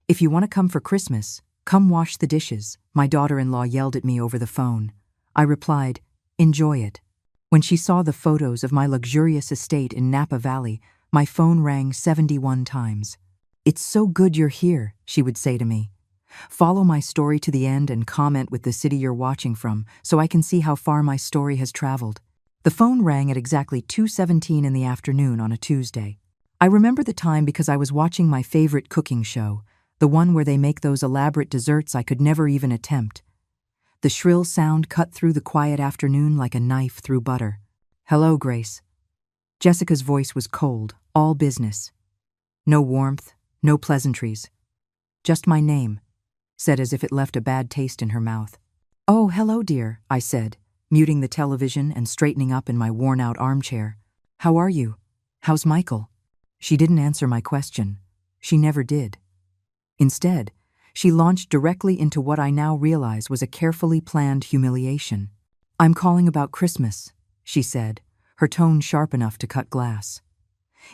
"If you want to come for Christmas, come wash the dishes," my daughter-in-law yelled at me over the phone. I replied, "Enjoy it." When she saw the photos of my luxurious estate in Napa Valley, my phone rang 71 times. "It's so good you're here," she would say to me. "Follow my story to the end and comment with the city you're watching from so I can see how far my story has traveled." The phone rang at exactly 2:17 in the afternoon on a Tuesday. I remember the time because I was watching my favorite cooking show, the one where they make those elaborate desserts I could never even attempt. The shrill sound cut through the quiet afternoon like a knife through butter. "Hello, Grace." Jessica's voice was cold, all business. No warmth, no pleasantries. Just my name, said as if it left a bad taste in her mouth. "Oh, hello, dear," I said, muting the television and straightening up in my worn-out armchair. "How are you? How's Michael?" She didn't answer my question. She never did. Instead, she launched directly into what I now realize was a carefully planned humiliation. "I'm calling about Christmas," she said, her tone sharp enough to cut glass.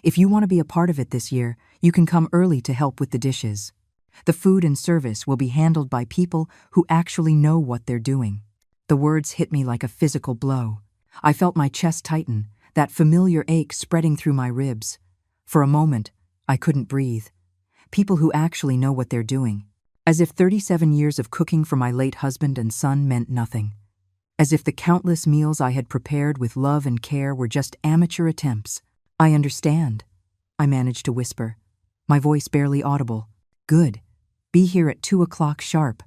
"If you want to be a part of it this year, you can come early to help with the dishes. The food and service will be handled by people who actually know what they're doing." The words hit me like a physical blow. I felt my chest tighten, that familiar ache spreading through my ribs. For a moment, I couldn't breathe. People who actually know what they're doing. As if 37 years of cooking for my late husband and son meant nothing. As if the countless meals I had prepared with love and care were just amateur attempts. "I understand," I managed to whisper, my voice barely audible. "Good. Be here at 2 o'clock sharp.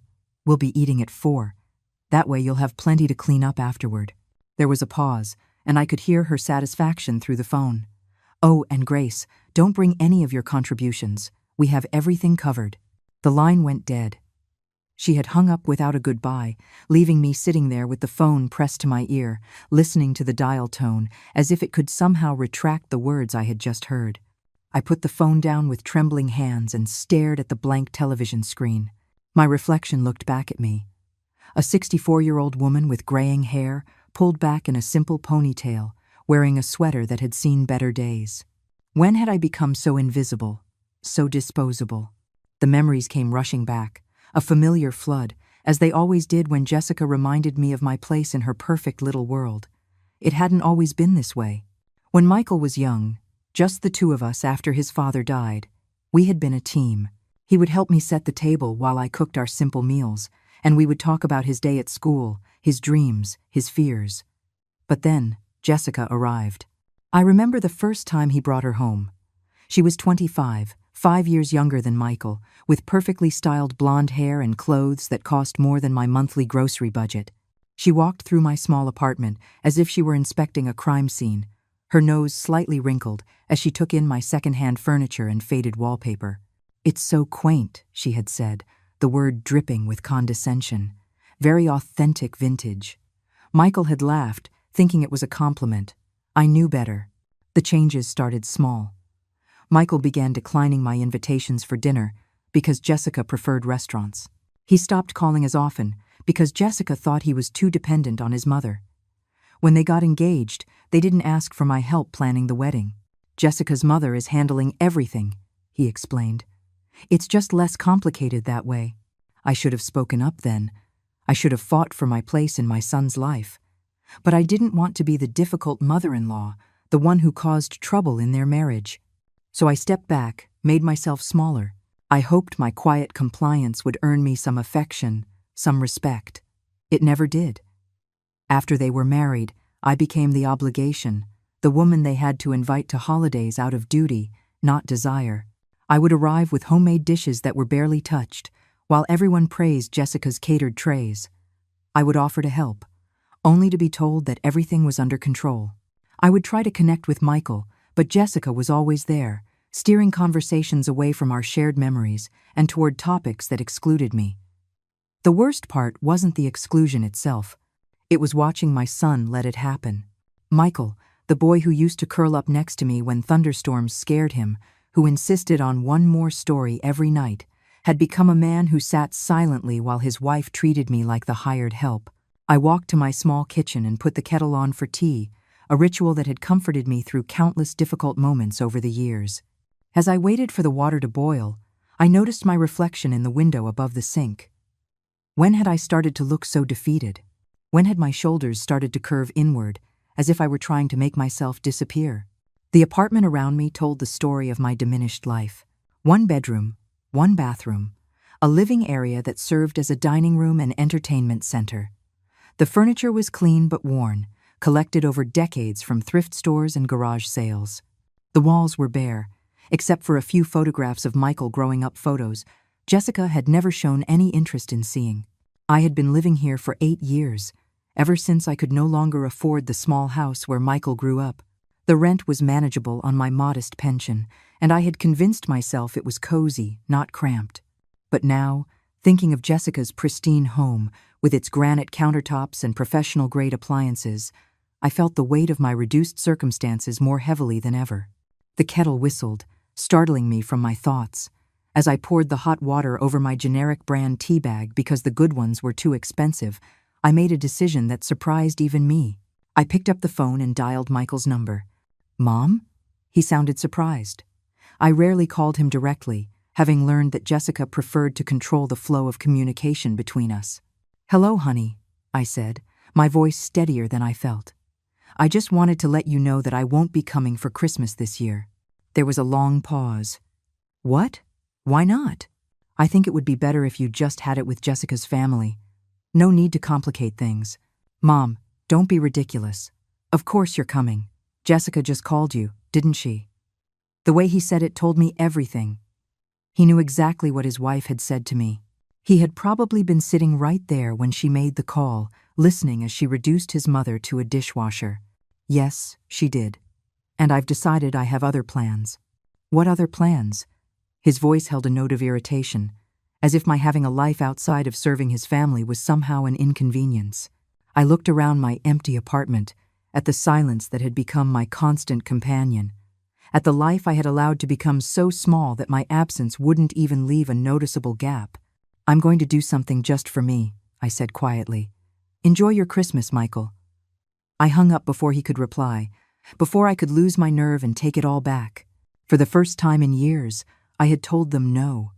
We'll be eating at 4. That way you'll have plenty to clean up afterward." There was a pause, and I could hear her satisfaction through the phone. "Oh, and Grace, don't bring any of your contributions. We have everything covered." The line went dead. She had hung up without a goodbye, leaving me sitting there with the phone pressed to my ear, listening to the dial tone as if it could somehow retract the words I had just heard. I put the phone down with trembling hands and stared at the blank television screen. My reflection looked back at me. A 64-year-old woman with graying hair, pulled back in a simple ponytail, wearing a sweater that had seen better days. When had I become so invisible, so disposable? The memories came rushing back, a familiar flood, as they always did when Jessica reminded me of my place in her perfect little world. It hadn't always been this way. When Michael was young, just the two of us after his father died, we had been a team. He would help me set the table while I cooked our simple meals, and we would talk about his day at school, his dreams, his fears. But then, Jessica arrived. I remember the first time he brought her home. She was 25, 5 years younger than Michael, with perfectly styled blonde hair and clothes that cost more than my monthly grocery budget. She walked through my small apartment as if she were inspecting a crime scene, her nose slightly wrinkled as she took in my second-hand furniture and faded wallpaper. "It's so quaint," she had said, the word dripping with condescension. "Very authentic vintage." Michael had laughed, thinking it was a compliment. I knew better. The changes started small. Michael began declining my invitations for dinner because Jessica preferred restaurants. He stopped calling as often because Jessica thought he was too dependent on his mother. When they got engaged, they didn't ask for my help planning the wedding. "Jessica's mother is handling everything," he explained. "It's just less complicated that way." I should have spoken up then. I should have fought for my place in my son's life. But I didn't want to be the difficult mother-in-law, the one who caused trouble in their marriage. So I stepped back, made myself smaller. I hoped my quiet compliance would earn me some affection, some respect. It never did. After they were married, I became the obligation, the woman they had to invite to holidays out of duty, not desire. I would arrive with homemade dishes that were barely touched, while everyone praised Jessica's catered trays. I would offer to help, only to be told that everything was under control. I would try to connect with Michael, but Jessica was always there, steering conversations away from our shared memories and toward topics that excluded me. The worst part wasn't the exclusion itself. It was watching my son let it happen. Michael, the boy who used to curl up next to me when thunderstorms scared him, who insisted on one more story every night, had become a man who sat silently while his wife treated me like the hired help. I walked to my small kitchen and put the kettle on for tea, a ritual that had comforted me through countless difficult moments over the years. As I waited for the water to boil, I noticed my reflection in the window above the sink. When had I started to look so defeated? When had my shoulders started to curve inward, as if I were trying to make myself disappear? The apartment around me told the story of my diminished life. 1 bedroom, 1 bathroom, a living area that served as a dining room and entertainment center. The furniture was clean but worn, collected over decades from thrift stores and garage sales. The walls were bare, except for a few photographs of Michael growing up photos Jessica had never shown any interest in seeing. I had been living here for 8 years, ever since I could no longer afford the small house where Michael grew up. The rent was manageable on my modest pension, and I had convinced myself it was cozy, not cramped. But now, thinking of Jessica's pristine home, with its granite countertops and professional-grade appliances, I felt the weight of my reduced circumstances more heavily than ever. The kettle whistled, startling me from my thoughts. As I poured the hot water over my generic brand tea bag because the good ones were too expensive, I made a decision that surprised even me. I picked up the phone and dialed Michael's number. "Mom?" He sounded surprised. I rarely called him directly, having learned that Jessica preferred to control the flow of communication between us. "Hello, honey," I said, my voice steadier than I felt. "I just wanted to let you know that I won't be coming for Christmas this year." There was a long pause. "What? Why not? I think it would be better if you just had it with Jessica's family. No need to complicate things." "Mom, don't be ridiculous. Of course you're coming. Jessica just called you, didn't she?" The way he said it told me everything. He knew exactly what his wife had said to me. He had probably been sitting right there when she made the call, listening as she reduced his mother to a dishwasher. "Yes, she did. And I've decided I have other plans." "What other plans?" His voice held a note of irritation, as if my having a life outside of serving his family was somehow an inconvenience. I looked around my empty apartment, at the silence that had become my constant companion, at the life I had allowed to become so small that my absence wouldn't even leave a noticeable gap. "I'm going to do something just for me," I said quietly. "Enjoy your Christmas, Michael." I hung up before he could reply, before I could lose my nerve and take it all back. For the first time in years, I had told them no.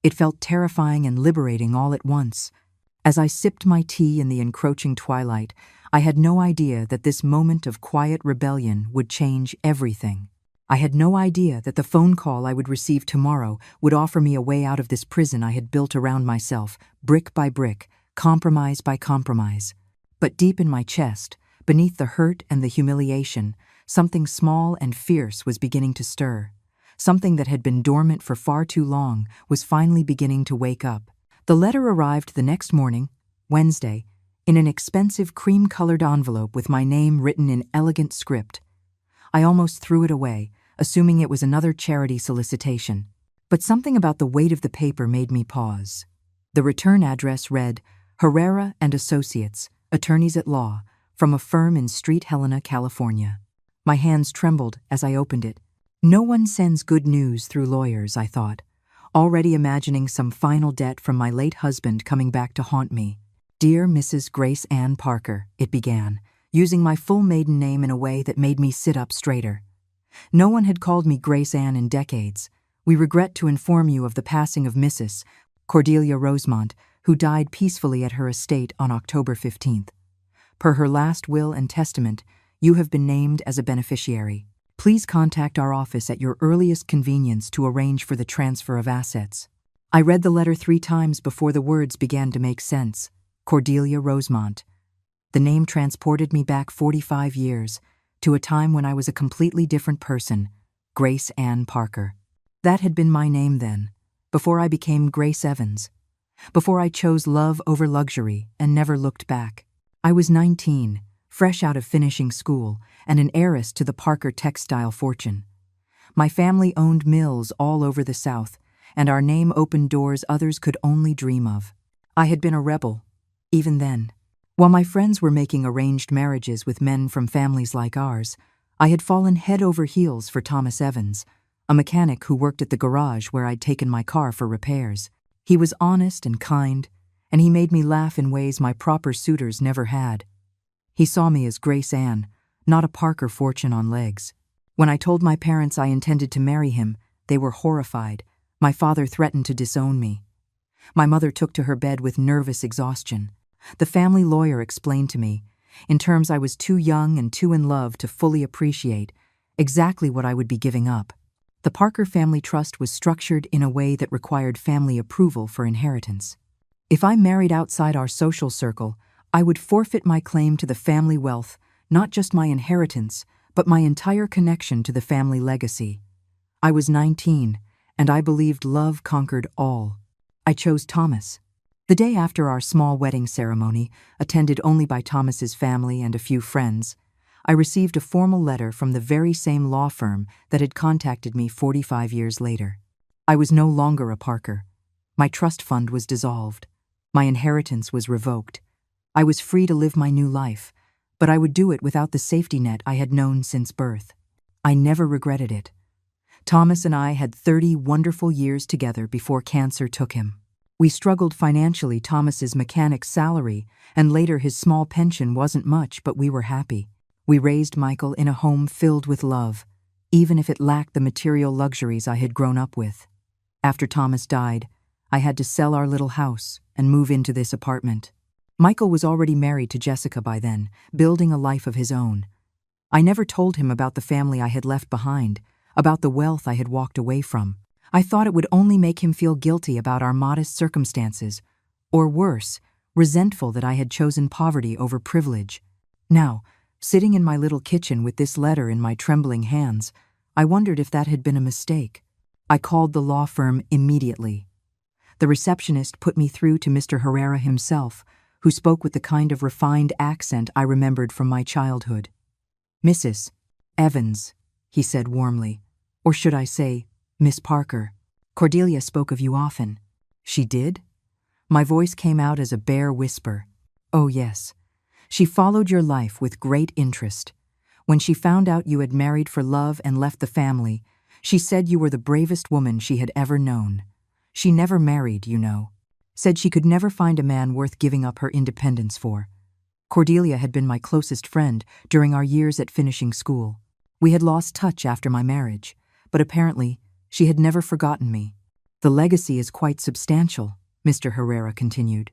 It felt terrifying and liberating all at once. As I sipped my tea in the encroaching twilight, I had no idea that this moment of quiet rebellion would change everything. I had no idea that the phone call I would receive tomorrow would offer me a way out of this prison I had built around myself, brick by brick, compromise by compromise. But deep in my chest, beneath the hurt and the humiliation, something small and fierce was beginning to stir. Something that had been dormant for far too long was finally beginning to wake up. The letter arrived the next morning, Wednesday, in an expensive cream-colored envelope with my name written in elegant script. I almost threw it away, assuming it was another charity solicitation. But something about the weight of the paper made me pause. The return address read, Herrera and Associates, Attorneys at Law, from a firm in Street Helena, California. My hands trembled as I opened it. No one sends good news through lawyers, I thought, already imagining some final debt from my late husband coming back to haunt me. "Dear Mrs. Grace Ann Parker," it began, using my full maiden name in a way that made me sit up straighter. No one had called me Grace Ann in decades. "We regret to inform you of the passing of Mrs. Cordelia Rosemont, who died peacefully at her estate on October 15th. Per her last will and testament, you have been named as a beneficiary. Please contact our office at your earliest convenience to arrange for the transfer of assets." I read the letter 3 times before the words began to make sense. Cordelia Rosemont. The name transported me back 45 years, to a time when I was a completely different person, Grace Ann Parker. That had been my name then, before I became Grace Evans, before I chose love over luxury and never looked back. I was 19, fresh out of finishing school, and an heiress to the Parker textile fortune. My family owned mills all over the South, and our name opened doors others could only dream of. I had been a rebel, even then. While my friends were making arranged marriages with men from families like ours, I had fallen head over heels for Thomas Evans, a mechanic who worked at the garage where I'd taken my car for repairs. He was honest and kind, and he made me laugh in ways my proper suitors never had. He saw me as Grace Ann, not a Parker fortune on legs. When I told my parents I intended to marry him, they were horrified. My father threatened to disown me. My mother took to her bed with nervous exhaustion. The family lawyer explained to me, in terms I was too young and too in love to fully appreciate, exactly what I would be giving up. The Parker family trust was structured in a way that required family approval for inheritance. If I married outside our social circle, I would forfeit my claim to the family wealth, not just my inheritance, but my entire connection to the family legacy. I was 19, and I believed love conquered all. I chose Thomas. The day after our small wedding ceremony, attended only by Thomas's family and a few friends, I received a formal letter from the very same law firm that had contacted me 45 years later. I was no longer a Parker. My trust fund was dissolved. My inheritance was revoked. I was free to live my new life, but I would do it without the safety net I had known since birth. I never regretted it. Thomas and I had 30 wonderful years together before cancer took him. We struggled financially. Thomas's mechanic's salary and later his small pension wasn't much, but we were happy. We raised Michael in a home filled with love, even if it lacked the material luxuries I had grown up with. After Thomas died, I had to sell our little house and move into this apartment. Michael was already married to Jessica by then, building a life of his own. I never told him about the family I had left behind, about the wealth I had walked away from. I thought it would only make him feel guilty about our modest circumstances, or worse, resentful that I had chosen poverty over privilege. Now, sitting in my little kitchen with this letter in my trembling hands, I wondered if that had been a mistake. I called the law firm immediately. The receptionist put me through to Mr. Herrera himself, who spoke with the kind of refined accent I remembered from my childhood. "Mrs. Evans," he said warmly, "or should I say, Miss Parker. Cordelia spoke of you often." "She did?" My voice came out as a bare whisper. "Oh yes. She followed your life with great interest. When she found out you had married for love and left the family, she said you were the bravest woman she had ever known. She never married, you know. Said she could never find a man worth giving up her independence for. Cordelia had been my closest friend during our years at finishing school. We had lost touch after my marriage, but apparently she had never forgotten me. The legacy is quite substantial," Mr. Herrera continued.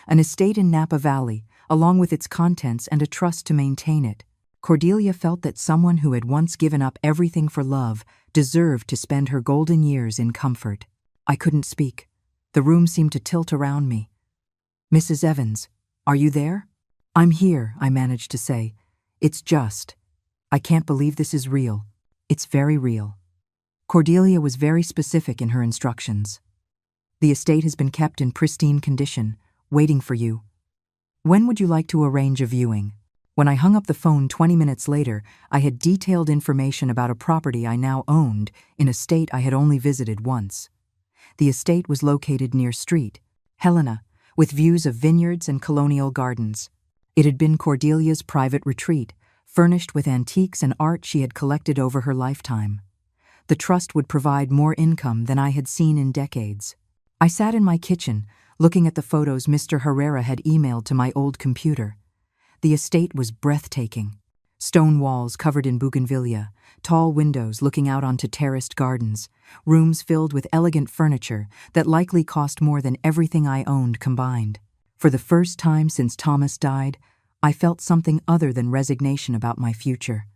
"An estate in Napa Valley, along with its contents and a trust to maintain it. Cordelia felt that someone who had once given up everything for love deserved to spend her golden years in comfort." I couldn't speak. The room seemed to tilt around me. "Mrs. Evans, are you there?" "I'm here," I managed to say. I can't believe this is real. It's very real." Cordelia was very specific in her instructions. "The estate has been kept in pristine condition, waiting for you. When would you like to arrange a viewing?" When I hung up the phone 20 minutes later, I had detailed information about a property I now owned in a state I had only visited once. The estate was located near Street, Helena, with views of vineyards and colonial gardens. It had been Cordelia's private retreat, furnished with antiques and art she had collected over her lifetime. The trust would provide more income than I had seen in decades. I sat in my kitchen, looking at the photos Mr. Herrera had emailed to my old computer. The estate was breathtaking. Stone walls covered in bougainvillea, tall windows looking out onto terraced gardens, rooms filled with elegant furniture that likely cost more than everything I owned combined. For the first time since Thomas died, I felt something other than resignation about my future.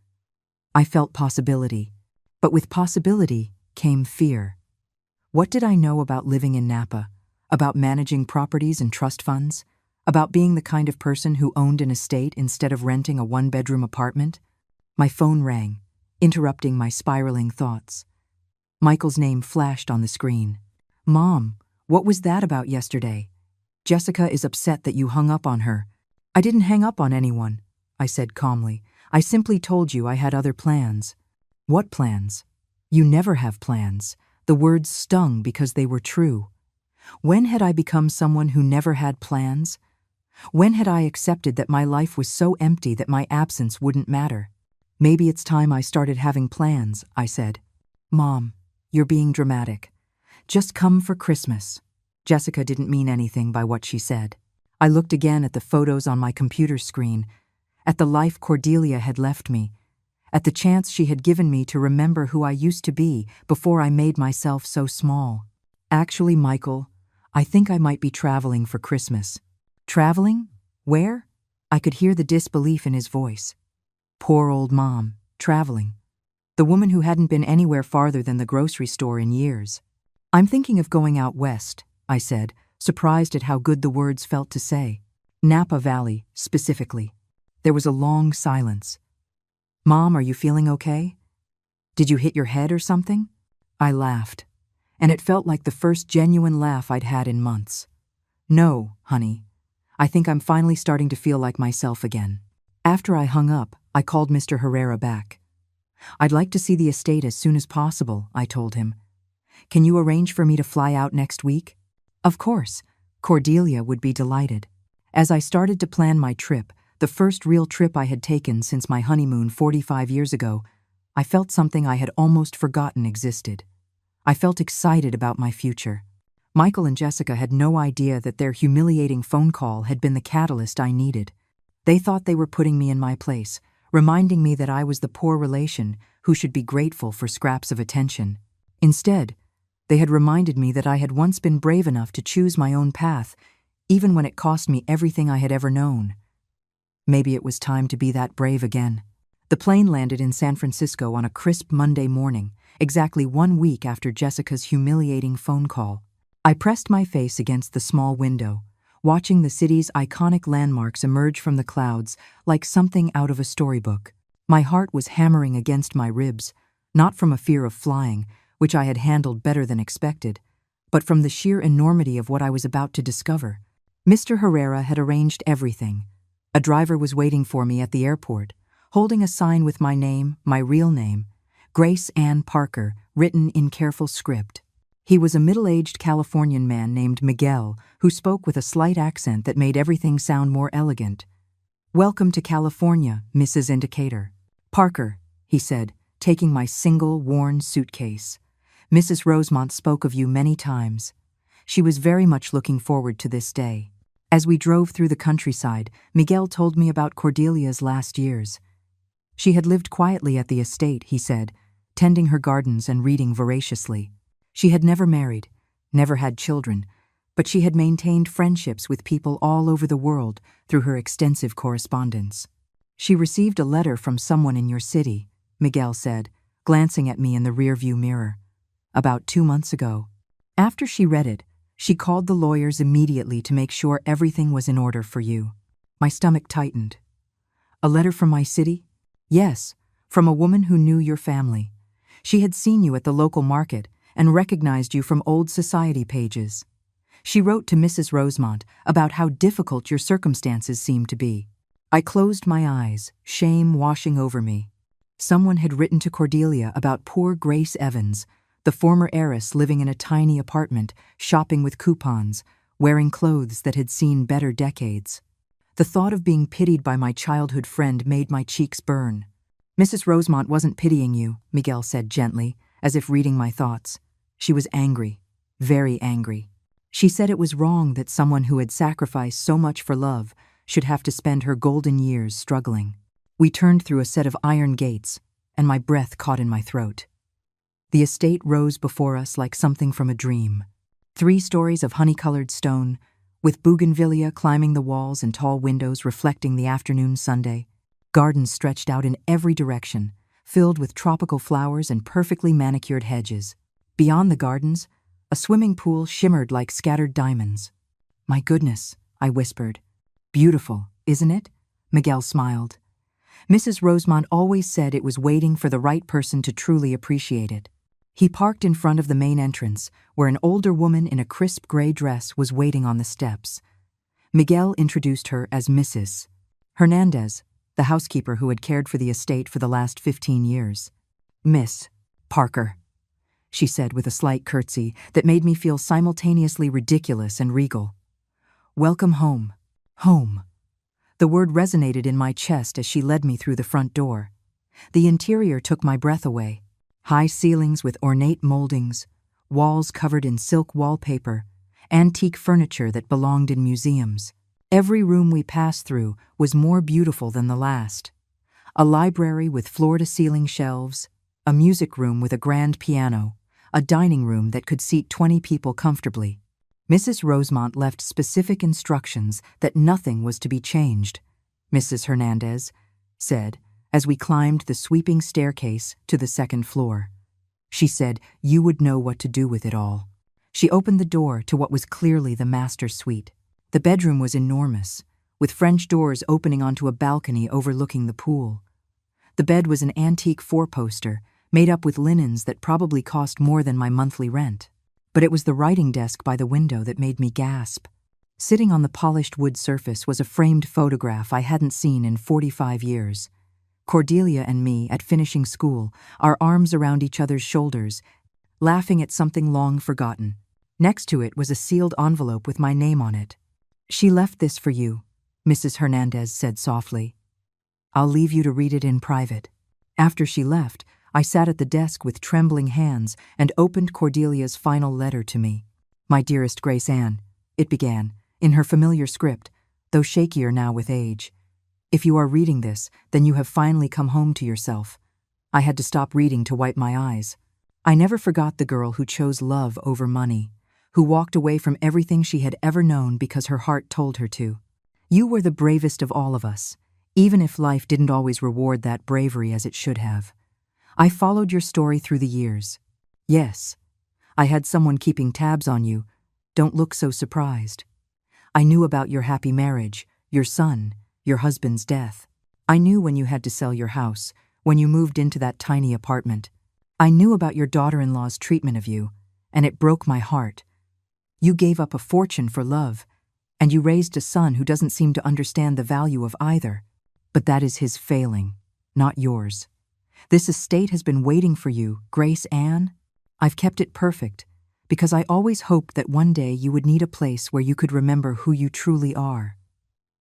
I felt possibility, but with possibility came fear. What did I know about living in Napa, about managing properties and trust funds, about being the kind of person who owned an estate instead of renting a one-bedroom apartment? My phone rang, interrupting my spiraling thoughts. Michael's name flashed on the screen. "Mom, what was that about yesterday? Jessica is upset that you hung up on her." "I didn't hang up on anyone," I said calmly. "I simply told you I had other plans." "What plans?" "You never have plans." The words stung because they were true. When had I become someone who never had plans? When had I accepted that my life was so empty that my absence wouldn't matter? "Maybe it's time I started having plans," I said. "Mom, you're being dramatic. Just come for Christmas." Jessica didn't mean anything by what she said. I looked again at the photos on my computer screen, at the life Cordelia had left me, at the chance she had given me to remember who I used to be before I made myself so small. Actually, Michael, I think I might be traveling for Christmas. Traveling? Where? I could hear the disbelief in his voice. Poor old Mom, traveling. The woman who hadn't been anywhere farther than the grocery store in years. I'm thinking of going out west, I said, surprised at how good the words felt to say. Napa Valley, specifically. There was a long silence. Mom, are you feeling okay? Did you hit your head or something? I laughed, and it felt like the first genuine laugh I'd had in months. No, honey. I think I'm finally starting to feel like myself again. After I hung up, I called Mr. Herrera back. I'd like to see the estate as soon as possible, I told him. Can you arrange for me to fly out next week? Of course. Cordelia would be delighted. As I started to plan my trip, the first real trip I had taken since my honeymoon 45 years ago, I felt something I had almost forgotten existed. I felt excited about my future. Michael and Jessica had no idea that their humiliating phone call had been the catalyst I needed. They thought they were putting me in my place, reminding me that I was the poor relation who should be grateful for scraps of attention. Instead, they had reminded me that I had once been brave enough to choose my own path, even when it cost me everything I had ever known. Maybe it was time to be that brave again. The plane landed in San Francisco on a crisp Monday morning, exactly 1 week after Jessica's humiliating phone call. I pressed my face against the small window, watching the city's iconic landmarks emerge from the clouds like something out of a storybook. My heart was hammering against my ribs, not from a fear of flying, which I had handled better than expected, but from the sheer enormity of what I was about to discover. Mr. Herrera had arranged everything. A driver was waiting for me at the airport, holding a sign with my name, my real name, Grace Ann Parker, written in careful script. He was a middle-aged Californian man named Miguel, who spoke with a slight accent that made everything sound more elegant. "Welcome to California, Mrs. Indicator." "Parker," he said, taking my single, worn suitcase. "Mrs. Rosemont spoke of you many times. She was very much looking forward to this day." As we drove through the countryside, Miguel told me about Cordelia's last years. She had lived quietly at the estate, he said, tending her gardens and reading voraciously. She had never married, never had children, but she had maintained friendships with people all over the world through her extensive correspondence. "She received a letter from someone in your city," Miguel said, glancing at me in the rearview mirror. "About 2 months ago. After she read it, she called the lawyers immediately to make sure everything was in order for you." My stomach tightened. "A letter from my city?" "Yes, from a woman who knew your family. She had seen you at the local market and recognized you from old society pages. She wrote to Mrs. Rosemont about how difficult your circumstances seemed to be." I closed my eyes, shame washing over me. Someone had written to Cordelia about poor Grace Evans, the former heiress living in a tiny apartment, shopping with coupons, wearing clothes that had seen better decades. The thought of being pitied by my childhood friend made my cheeks burn. "Mrs. Rosemont wasn't pitying you," Miguel said gently, as if reading my thoughts. "She was angry, very angry. She said it was wrong that someone who had sacrificed so much for love should have to spend her golden years struggling." We turned through a set of iron gates, and my breath caught in my throat. The estate rose before us like something from a dream. 3 stories of honey-colored stone, with bougainvillea climbing the walls and tall windows reflecting the afternoon Sunday. Gardens stretched out in every direction, filled with tropical flowers and perfectly manicured hedges. Beyond the gardens, a swimming pool shimmered like scattered diamonds. "My goodness," I whispered. "Beautiful, isn't it?" Miguel smiled. Mrs. Rosemont always said it was waiting for the right person to truly appreciate it. He parked in front of the main entrance, where an older woman in a crisp gray dress was waiting on the steps. Miguel introduced her as Mrs. Hernandez, the housekeeper who had cared for the estate for the last 15 years. "Miss Parker," she said with a slight curtsy that made me feel simultaneously ridiculous and regal. "Welcome home. Home." The word resonated in my chest as she led me through the front door. The interior took my breath away. High ceilings with ornate moldings, walls covered in silk wallpaper, antique furniture that belonged in museums. Every room we passed through was more beautiful than the last. A library with floor-to-ceiling shelves, a music room with a grand piano, a dining room that could seat 20 people comfortably. Mrs. Rosemont left specific instructions that nothing was to be changed, Mrs. Hernandez said, as we climbed the sweeping staircase to the second floor. She said you would know what to do with it all. She opened the door to what was clearly the master suite. The bedroom was enormous, with French doors opening onto a balcony overlooking the pool. The bed was an antique four-poster, made up with linens that probably cost more than my monthly rent. But it was the writing desk by the window that made me gasp. Sitting on the polished wood surface was a framed photograph I hadn't seen in 45 years. Cordelia and me at finishing school, our arms around each other's shoulders, laughing at something long forgotten. Next to it was a sealed envelope with my name on it. "She left this for you," Mrs. Hernandez said softly. "I'll leave you to read it in private." After she left, I sat at the desk with trembling hands and opened Cordelia's final letter to me. "My dearest Grace Ann," it began, in her familiar script, though shakier now with age. "If you are reading this, then you have finally come home to yourself." I had to stop reading to wipe my eyes. I never forgot the girl who chose love over money, who walked away from everything she had ever known because her heart told her to. You were the bravest of all of us, even if life didn't always reward that bravery as it should have. I followed your story through the years. Yes, I had someone keeping tabs on you. Don't look so surprised. I knew about your happy marriage, your son, your husband's death. I knew when you had to sell your house, when you moved into that tiny apartment. I knew about your daughter-in-law's treatment of you, and it broke my heart. You gave up a fortune for love, and you raised a son who doesn't seem to understand the value of either. But that is his failing, not yours. This estate has been waiting for you, Grace Ann. I've kept it perfect, because I always hoped that one day you would need a place where you could remember who you truly are.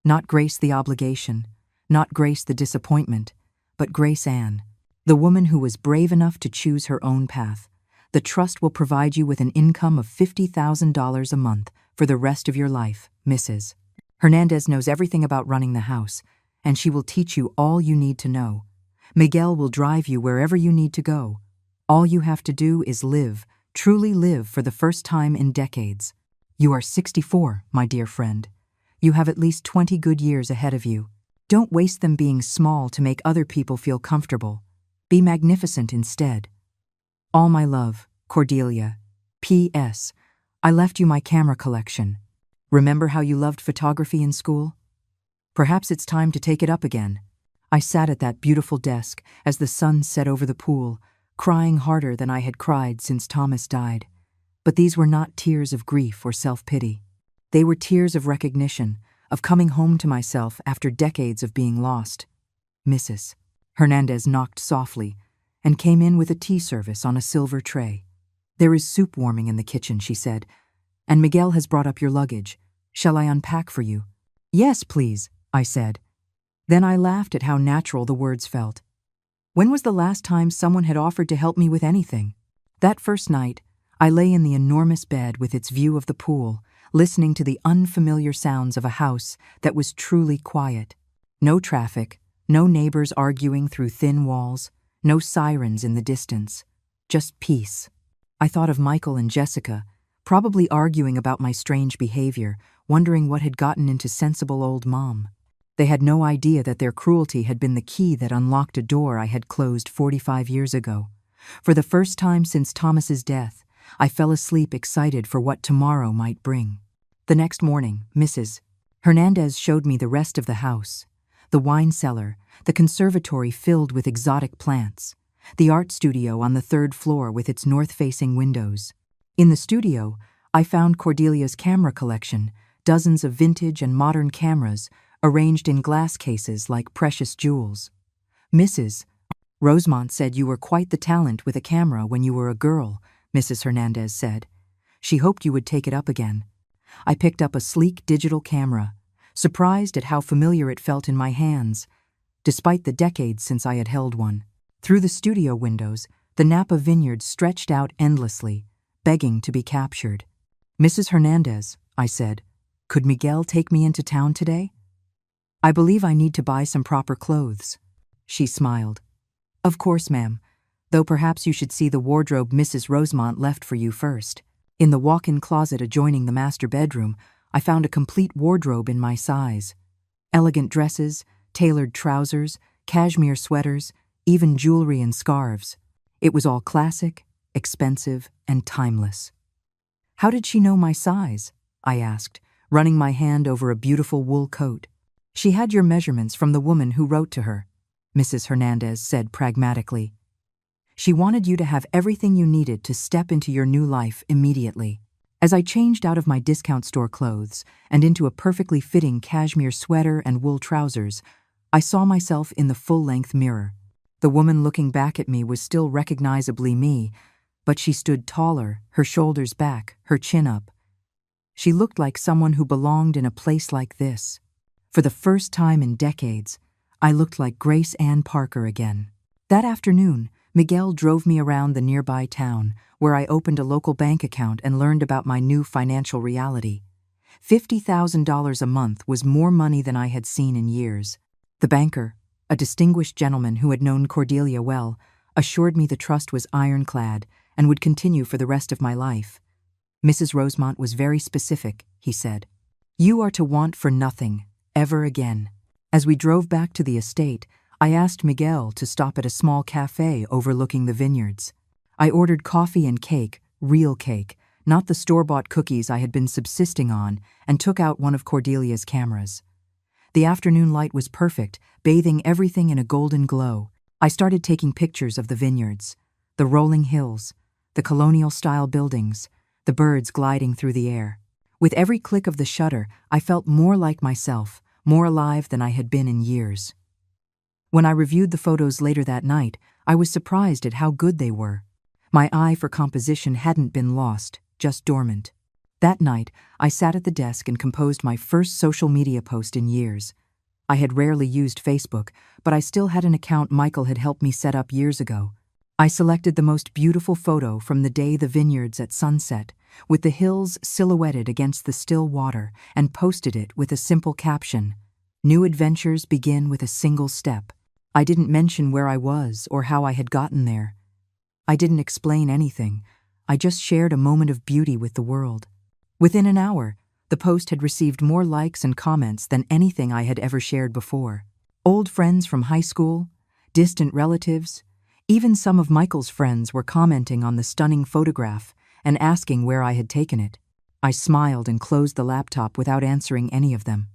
Not Grace the obligation, not Grace the disappointment, but Grace Ann, the woman who was brave enough to choose her own path. The trust will provide you with an income of $50,000 a month for the rest of your life, Mrs. Hernandez knows everything about running the house, and she will teach you all you need to know. Miguel will drive you wherever you need to go. All you have to do is live, truly live for the first time in decades. You are 64, my dear friend. You have at least 20 good years ahead of you. Don't waste them being small to make other people feel comfortable. Be magnificent instead. All my love, Cordelia. P.S. I left you my camera collection. Remember how you loved photography in school? Perhaps it's time to take it up again. I sat at that beautiful desk as the sun set over the pool, crying harder than I had cried since Thomas died. But these were not tears of grief or self-pity. They were tears of recognition, of coming home to myself after decades of being lost. Mrs. Hernandez knocked softly and came in with a tea service on a silver tray. "There is soup warming in the kitchen," she said, "and Miguel has brought up your luggage. Shall I unpack for you?" "Yes, please," I said. Then I laughed at how natural the words felt. When was the last time someone had offered to help me with anything? That first night, I lay in the enormous bed with its view of the pool, listening to the unfamiliar sounds of a house that was truly quiet. No traffic, no neighbors arguing through thin walls, no sirens in the distance, just peace. I thought of Michael and Jessica, probably arguing about my strange behavior, wondering what had gotten into sensible old Mom. They had no idea that their cruelty had been the key that unlocked a door I had closed 45 years ago. For the first time since Thomas's death, I fell asleep excited for what tomorrow might bring. The next morning, Mrs. Hernandez showed me the rest of the house. The wine cellar, the conservatory filled with exotic plants, the art studio on the third floor with its north-facing windows. In the studio, I found Cordelia's camera collection, dozens of vintage and modern cameras arranged in glass cases like precious jewels. "Mrs. Rosemont said you were quite the talent with a camera when you were a girl," Mrs. Hernandez said. She hoped you would take it up again. I picked up a sleek digital camera, surprised at how familiar it felt in my hands, despite the decades since I had held one. Through the studio windows, the Napa vineyard stretched out endlessly, begging to be captured. "Mrs. Hernandez," I said, "could Miguel take me into town today? I believe I need to buy some proper clothes." She smiled. "Of course, ma'am. though perhaps you should see the wardrobe Mrs. Rosemont left for you first. In the walk-in closet adjoining the master bedroom, I found a complete wardrobe in my size. Elegant dresses, tailored trousers, cashmere sweaters, even jewelry and scarves. It was all classic, expensive, and timeless. How did she know my size? I asked, running my hand over a beautiful wool coat. She had your measurements from the woman who wrote to her, Mrs. Hernandez said pragmatically. She wanted you to have everything you needed to step into your new life immediately. As I changed out of my discount store clothes and into a perfectly fitting cashmere sweater and wool trousers, I saw myself in the full-length mirror. The woman looking back at me was still recognizably me, but she stood taller, her shoulders back, her chin up. She looked like someone who belonged in a place like this. For the first time in decades, I looked like Grace Ann Parker again. That afternoon, Miguel drove me around the nearby town, where I opened a local bank account and learned about my new financial reality. $50,000 a month was more money than I had seen in years. The banker, a distinguished gentleman who had known Cordelia well, assured me the trust was ironclad and would continue for the rest of my life. Mrs. Rosemont was very specific, he said. You are to want for nothing, ever again. As we drove back to the estate, I asked Miguel to stop at a small cafe overlooking the vineyards. I ordered coffee and cake, real cake, not the store-bought cookies I had been subsisting on, and took out one of Cordelia's cameras. The afternoon light was perfect, bathing everything in a golden glow. I started taking pictures of the vineyards, the rolling hills, the colonial-style buildings, the birds gliding through the air. With every click of the shutter, I felt more like myself, more alive than I had been in years. When I reviewed the photos later that night, I was surprised at how good they were. My eye for composition hadn't been lost, just dormant. That night, I sat at the desk and composed my first social media post in years. I had rarely used Facebook, but I still had an account Michael had helped me set up years ago. I selected the most beautiful photo from the day the vineyards at sunset, with the hills silhouetted against the still water, and posted it with a simple caption, "New adventures begin with a single step." I didn't mention where I was or how I had gotten there. I didn't explain anything. I just shared a moment of beauty with the world. Within an hour, the post had received more likes and comments than anything I had ever shared before. Old friends from high school, distant relatives, even some of Michael's friends were commenting on the stunning photograph and asking where I had taken it. I smiled and closed the laptop without answering any of them.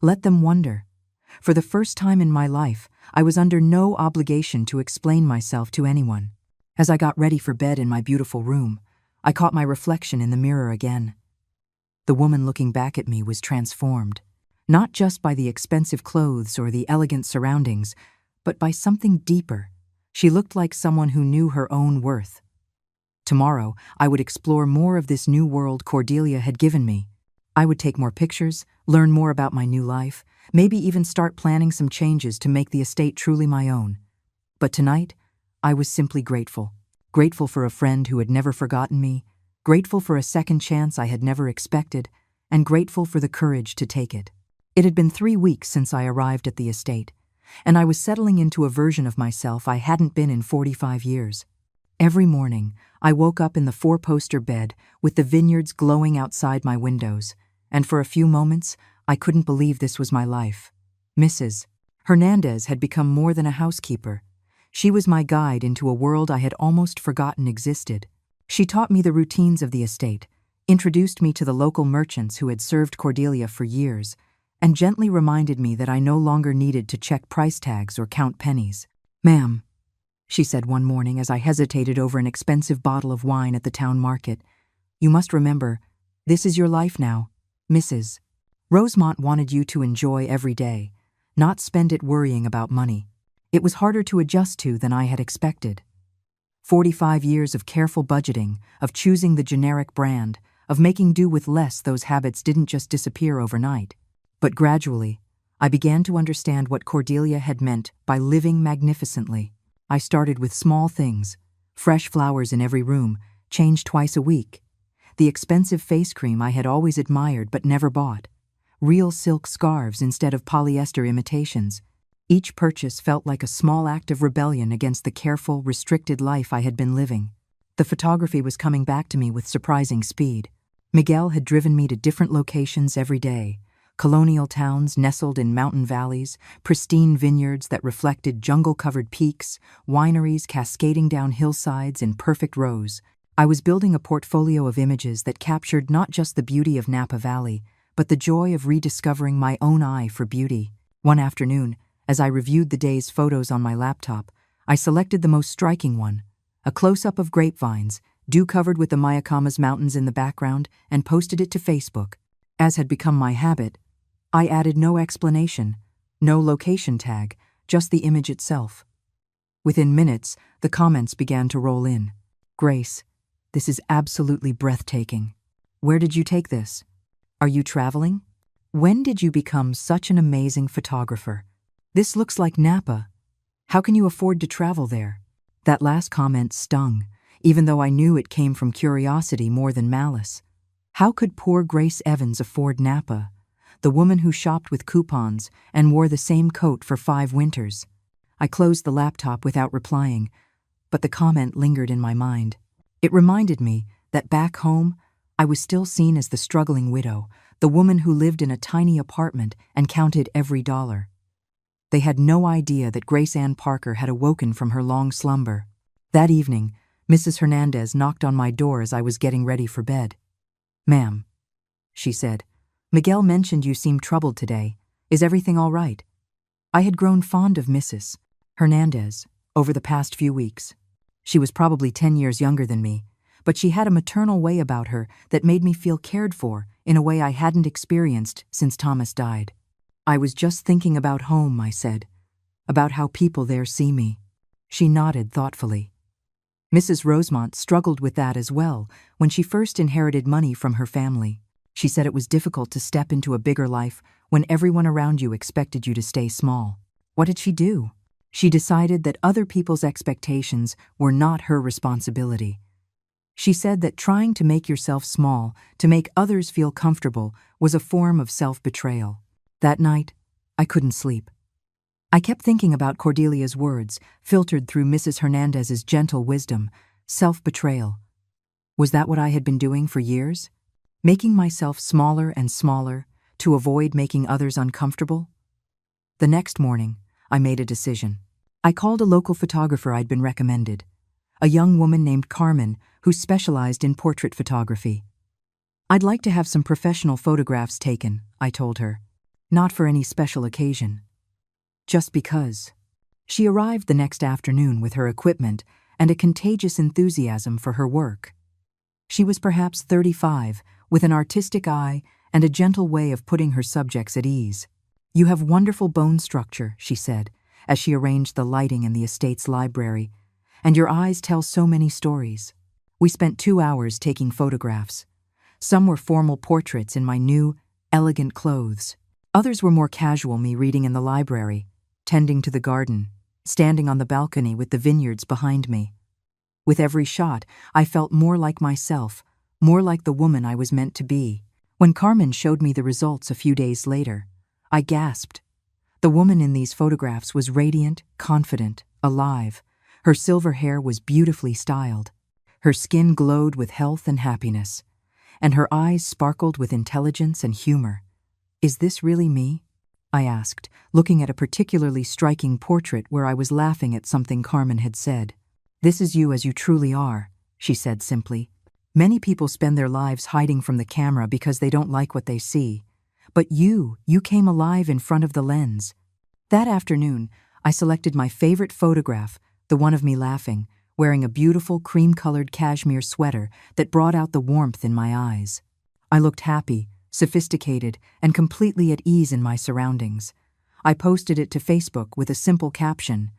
Let them wonder. For the first time in my life, I was under no obligation to explain myself to anyone. As I got ready for bed in my beautiful room, I caught my reflection in the mirror again. The woman looking back at me was transformed, not just by the expensive clothes or the elegant surroundings, but by something deeper. She looked like someone who knew her own worth. Tomorrow, I would explore more of this new world Cordelia had given me. I would take more pictures, learn more about my new life, maybe even start planning some changes to make the estate truly my own. But tonight, I was simply grateful. Grateful for a friend who had never forgotten me, grateful for a second chance I had never expected, and grateful for the courage to take it. It had been 3 weeks since I arrived at the estate, and I was settling into a version of myself I hadn't been in 45 years. Every morning, I woke up in the 4-poster bed with the vineyards glowing outside my windows, and for a few moments, I couldn't believe this was my life. Mrs. Hernandez had become more than a housekeeper. She was my guide into a world I had almost forgotten existed. She taught me the routines of the estate, introduced me to the local merchants who had served Cordelia for years, and gently reminded me that I no longer needed to check price tags or count pennies. "Ma'am," she said one morning as I hesitated over an expensive bottle of wine at the town market, "you must remember, this is your life now. Mrs. Rosemont wanted you to enjoy every day, not spend it worrying about money. It was harder to adjust to than I had expected. 45 years of careful budgeting, of choosing the generic brand, of making do with less. Those habits didn't just disappear overnight. But gradually, I began to understand what Cordelia had meant by living magnificently. I started with small things, fresh flowers in every room, changed twice a week, the expensive face cream I had always admired but never bought, real silk scarves instead of polyester imitations, Each purchase felt like a small act of rebellion against the careful, restricted life I had been living. The photography was coming back to me with surprising speed. Miguel had driven me to different locations every day. Colonial towns nestled in mountain valleys, pristine vineyards that reflected jungle-covered peaks, wineries cascading down hillsides in perfect rows. I was building a portfolio of images that captured not just the beauty of Napa Valley, but the joy of rediscovering my own eye for beauty. One afternoon, as I reviewed the day's photos on my laptop, I selected the most striking one, a close-up of grapevines, dew-covered with the Mayacamas Mountains in the background, and posted it to Facebook. As had become my habit, I added no explanation, no location tag, just the image itself. Within minutes, the comments began to roll in. "Grace, this is absolutely breathtaking. Where did you take this? Are you traveling? When did you become such an amazing photographer? This looks like Napa. How can you afford to travel there?" That last comment stung, even though I knew it came from curiosity more than malice. How could poor Grace Evans afford Napa, the woman who shopped with coupons and wore the same coat for 5 winters? I closed the laptop without replying, but the comment lingered in my mind. It reminded me that back home, I was still seen as the struggling widow, the woman who lived in a tiny apartment and counted every dollar. They had no idea that Grace Ann Parker had awoken from her long slumber. That evening, Mrs. Hernandez knocked on my door as I was getting ready for bed. "Ma'am," she said, "Miguel mentioned you seemed troubled today. Is everything all right?" I had grown fond of Mrs. Hernandez over the past few weeks. She was probably 10 years younger than me, but she had a maternal way about her that made me feel cared for in a way I hadn't experienced since Thomas died. "I was just thinking about home," I said, "about how people there see me." She nodded thoughtfully. Mrs. Rosemont struggled with that as well when she first inherited money from her family. She said it was difficult to step into a bigger life when everyone around you expected you to stay small. What did she do? She decided that other people's expectations were not her responsibility. She said that trying to make yourself small, to make others feel comfortable, was a form of self-betrayal. That night, I couldn't sleep. I kept thinking about Cordelia's words, filtered through Mrs. Hernandez's gentle wisdom. Self-betrayal. Was that what I had been doing for years? Making myself smaller and smaller to avoid making others uncomfortable? The next morning, I made a decision. I called a local photographer I'd been recommended, a young woman named Carmen who specialized in portrait photography. "I'd like to have some professional photographs taken," I told her. "Not for any special occasion. Just because." She arrived the next afternoon with her equipment and a contagious enthusiasm for her work. She was perhaps 35, with an artistic eye and a gentle way of putting her subjects at ease. "You have wonderful bone structure," she said, as she arranged the lighting in the estate's library, "and your eyes tell so many stories." We spent 2 hours taking photographs. Some were formal portraits in my new, elegant clothes. Others were more casual, me reading in the library, tending to the garden, standing on the balcony with the vineyards behind me. With every shot, I felt more like myself, more like the woman I was meant to be. When Carmen showed me the results a few days later, I gasped. The woman in these photographs was radiant, confident, alive. Her silver hair was beautifully styled. Her skin glowed with health and happiness, and her eyes sparkled with intelligence and humor. "Is this really me?" I asked, looking at a particularly striking portrait where I was laughing at something Carmen had said. "This is you as you truly are," she said simply. "Many people spend their lives hiding from the camera because they don't like what they see. But you came alive in front of the lens." That afternoon, I selected my favorite photograph, the one of me laughing, wearing a beautiful cream-colored cashmere sweater that brought out the warmth in my eyes. I looked happy, sophisticated, and completely at ease in my surroundings. I posted it to Facebook with a simple caption,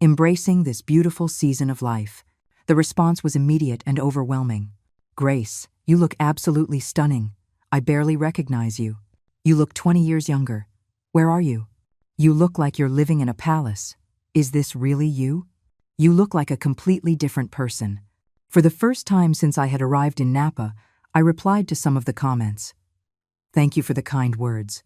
"Embracing this beautiful season of life." The response was immediate and overwhelming. "Grace, you look absolutely stunning. I barely recognize you. You look 20 years younger. Where are you? You look like you're living in a palace. Is this really you? You look like a completely different person." For the first time since I had arrived in Napa, I replied to some of the comments. "Thank you for the kind words.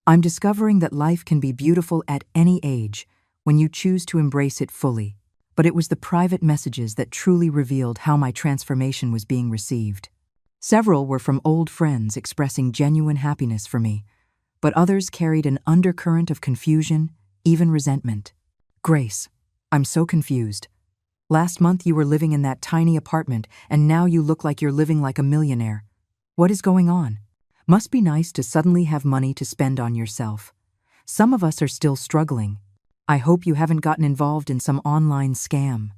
I'm discovering that life can be beautiful at any age when you choose to embrace it fully. But it was the private messages that truly revealed how my transformation was being received. Several were from old friends expressing genuine happiness for me, but others carried an undercurrent of confusion, even resentment. Grace, I'm so confused. Last month you were living in that tiny apartment, and now you look like you're living like a millionaire. What is going on? Must be nice to suddenly have money to spend on yourself. Some of us are still struggling. I hope you haven't gotten involved in some online scam.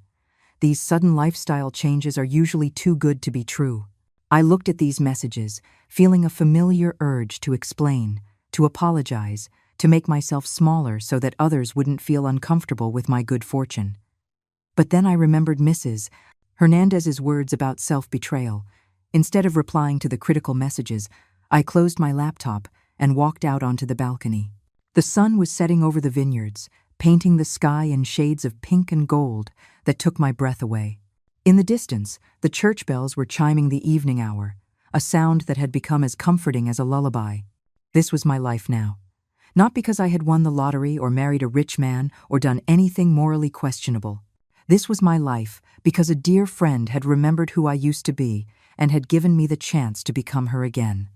These sudden lifestyle changes are usually too good to be true. I looked at these messages, feeling a familiar urge to explain, to apologize, to make myself smaller so that others wouldn't feel uncomfortable with my good fortune. But then I remembered Mrs. Hernandez's words about self-betrayal. Instead of replying to the critical messages, I closed my laptop and walked out onto the balcony. The sun was setting over the vineyards, painting the sky in shades of pink and gold that took my breath away. In the distance, the church bells were chiming the evening hour, a sound that had become as comforting as a lullaby. This was my life now. Not because I had won the lottery or married a rich man or done anything morally questionable. This was my life because a dear friend had remembered who I used to be and had given me the chance to become her again.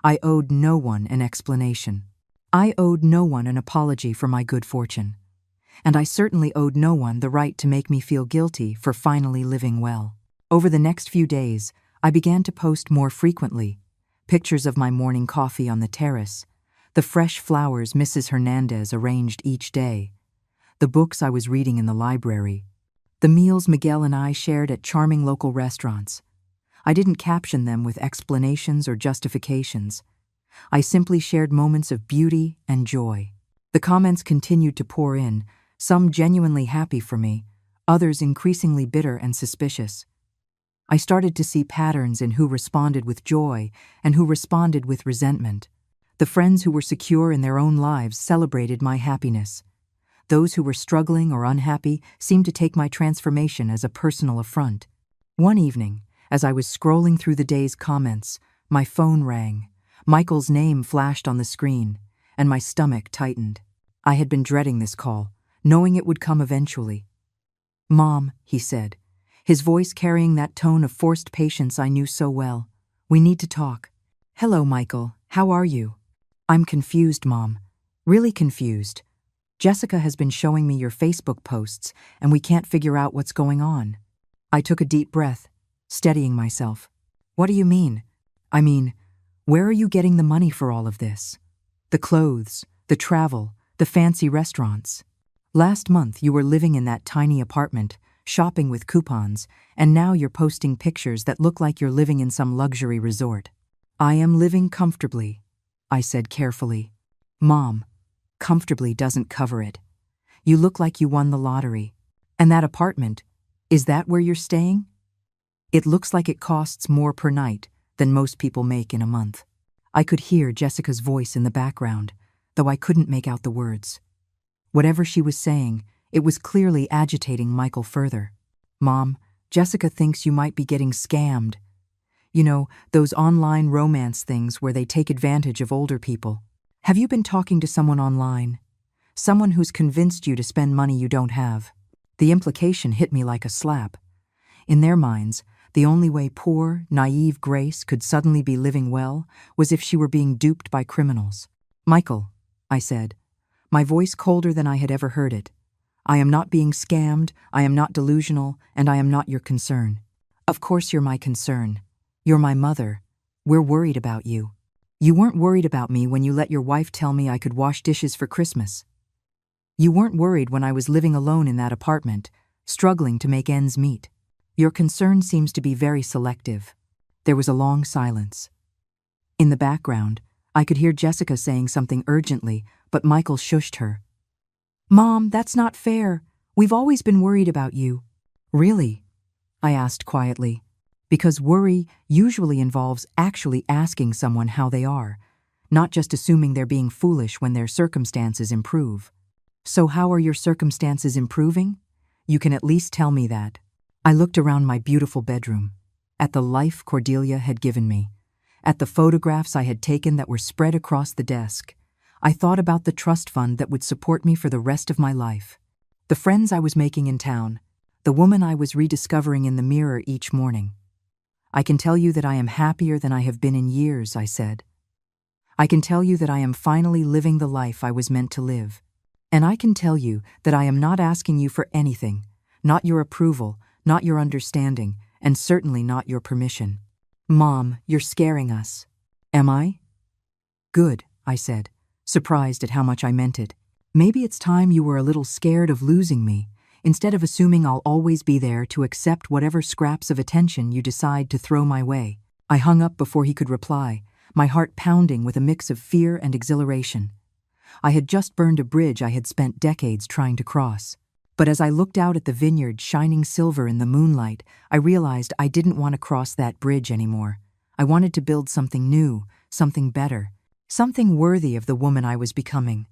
I owed no one an explanation. I owed no one an apology for my good fortune. And I certainly owed no one the right to make me feel guilty for finally living well. Over the next few days, I began to post more frequently. Pictures of my morning coffee on the terrace, the fresh flowers Mrs. Hernandez arranged each day, the books I was reading in the library, the meals Miguel and I shared at charming local restaurants. I didn't caption them with explanations or justifications. I simply shared moments of beauty and joy. The comments continued to pour in, some genuinely happy for me, others increasingly bitter and suspicious. I started to see patterns in who responded with joy and who responded with resentment. The friends who were secure in their own lives celebrated my happiness. Those who were struggling or unhappy seemed to take my transformation as a personal affront. One evening, as I was scrolling through the day's comments, my phone rang. Michael's name flashed on the screen, and my stomach tightened. I had been dreading this call, knowing it would come eventually. "Mom," he said, his voice carrying that tone of forced patience I knew so well. "We need to talk." "Hello, Michael. How are you?" "I'm confused, Mom. Really confused. Jessica has been showing me your Facebook posts, and we can't figure out what's going on." I took a deep breath, steadying myself. "What do you mean?" "I mean, where are you getting the money for all of this? The clothes, the travel, the fancy restaurants. Last month you were living in that tiny apartment, shopping with coupons, and now you're posting pictures that look like you're living in some luxury resort." "I am living comfortably," I said carefully. "Mom, comfortably doesn't cover it. You look like you won the lottery. And that apartment, is that where you're staying? It looks like it costs more per night than most people make in a month." I could hear Jessica's voice in the background, though I couldn't make out the words. Whatever she was saying, it was clearly agitating Michael further. "Mom, Jessica thinks you might be getting scammed. You know, those online romance things where they take advantage of older people. Have you been talking to someone online? Someone who's convinced you to spend money you don't have?" The implication hit me like a slap. In their minds, the only way poor, naive Grace could suddenly be living well was if she were being duped by criminals. "Michael," I said, my voice colder than I had ever heard it, "I am not being scammed, I am not delusional, and I am not your concern." "Of course you're my concern. You're my mother. We're worried about you. You weren't worried about me when you let your wife tell me I could wash dishes for Christmas. You weren't worried when I was living alone in that apartment, struggling to make ends meet. Your concern seems to be very selective." There was a long silence. In the background, I could hear Jessica saying something urgently, but Michael shushed her. "Mom, that's not fair. We've always been worried about you." "Really?" I asked quietly, because worry usually involves actually asking someone how they are, not just assuming they're being foolish when their circumstances improve. "So how are your circumstances improving? You can at least tell me that." I looked around my beautiful bedroom, at the life Cordelia had given me, at the photographs I had taken that were spread across the desk. I thought about the trust fund that would support me for the rest of my life. The friends I was making in town, the woman I was rediscovering in the mirror each morning. I can tell you that I am happier than I have been in years, I said. I can tell you that I am finally living the life I was meant to live. And I can tell you that I am not asking you for anything, not your approval, not your understanding, and certainly not your permission. Mom, you're scaring us. Am I? Good, I said, surprised at how much I meant it. Maybe it's time you were a little scared of losing me, instead of assuming I'll always be there to accept whatever scraps of attention you decide to throw my way. I hung up before he could reply, my heart pounding with a mix of fear and exhilaration. I had just burned a bridge I had spent decades trying to cross. But as I looked out at the vineyard shining silver in the moonlight, I realized I didn't want to cross that bridge anymore. I wanted to build something new, something better, something worthy of the woman I was becoming.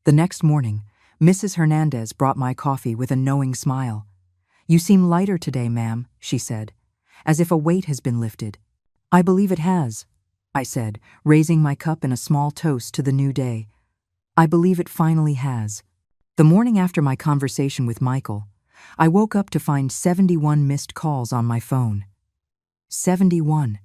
The next morning, Mrs. Hernandez brought my coffee with a knowing smile. "You seem lighter today, ma'am," she said, as if a weight has been lifted. "I believe it has," I said, raising my cup in a small toast to the new day. "I believe it finally has." The morning after my conversation with Michael, I woke up to find 71 missed calls on my phone. 71.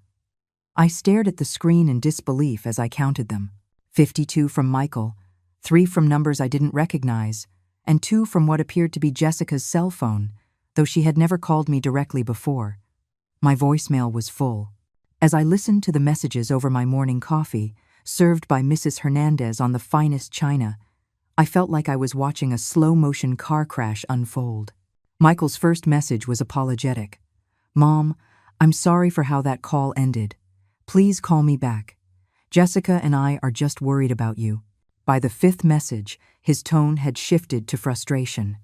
I stared at the screen in disbelief as I counted them. 52 from Michael, 3 from numbers I didn't recognize, and 2 from what appeared to be Jessica's cell phone, though she had never called me directly before. My voicemail was full. As I listened to the messages over my morning coffee, served by Mrs. Hernandez on the finest china, I felt like I was watching a slow-motion car crash unfold. Michael's first message was apologetic. "Mom, I'm sorry for how that call ended. Please call me back. Jessica and I are just worried about you." By the 5th message, his tone had shifted to frustration.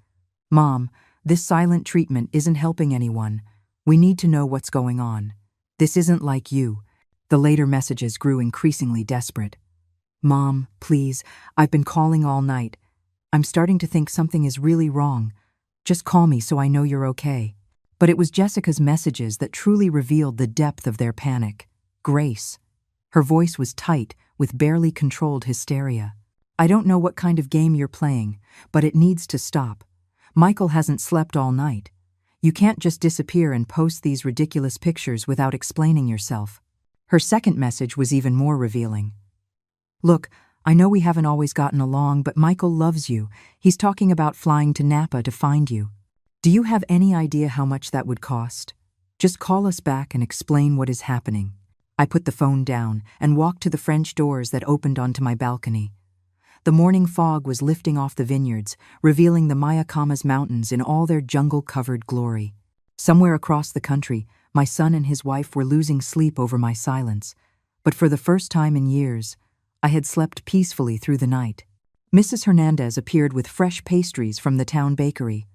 "Mom, this silent treatment isn't helping anyone. We need to know what's going on. This isn't like you." The later messages grew increasingly desperate. "Mom, please, I've been calling all night. I'm starting to think something is really wrong. Just call me so I know you're okay." But it was Jessica's messages that truly revealed the depth of their panic. Grace. Her voice was tight, with barely controlled hysteria. "I don't know what kind of game you're playing, but it needs to stop. Michael hasn't slept all night. You can't just disappear and post these ridiculous pictures without explaining yourself." Her second message was even more revealing. "Look, I know we haven't always gotten along, but Michael loves you. He's talking about flying to Napa to find you. Do you have any idea how much that would cost? Just call us back and explain what is happening." I put the phone down and walked to the French doors that opened onto my balcony. The morning fog was lifting off the vineyards, revealing the Mayacamas Mountains in all their jungle-covered glory. Somewhere across the country, my son and his wife were losing sleep over my silence, but for the first time in years, I had slept peacefully through the night. Mrs. Hernandez appeared with fresh pastries from the town bakery.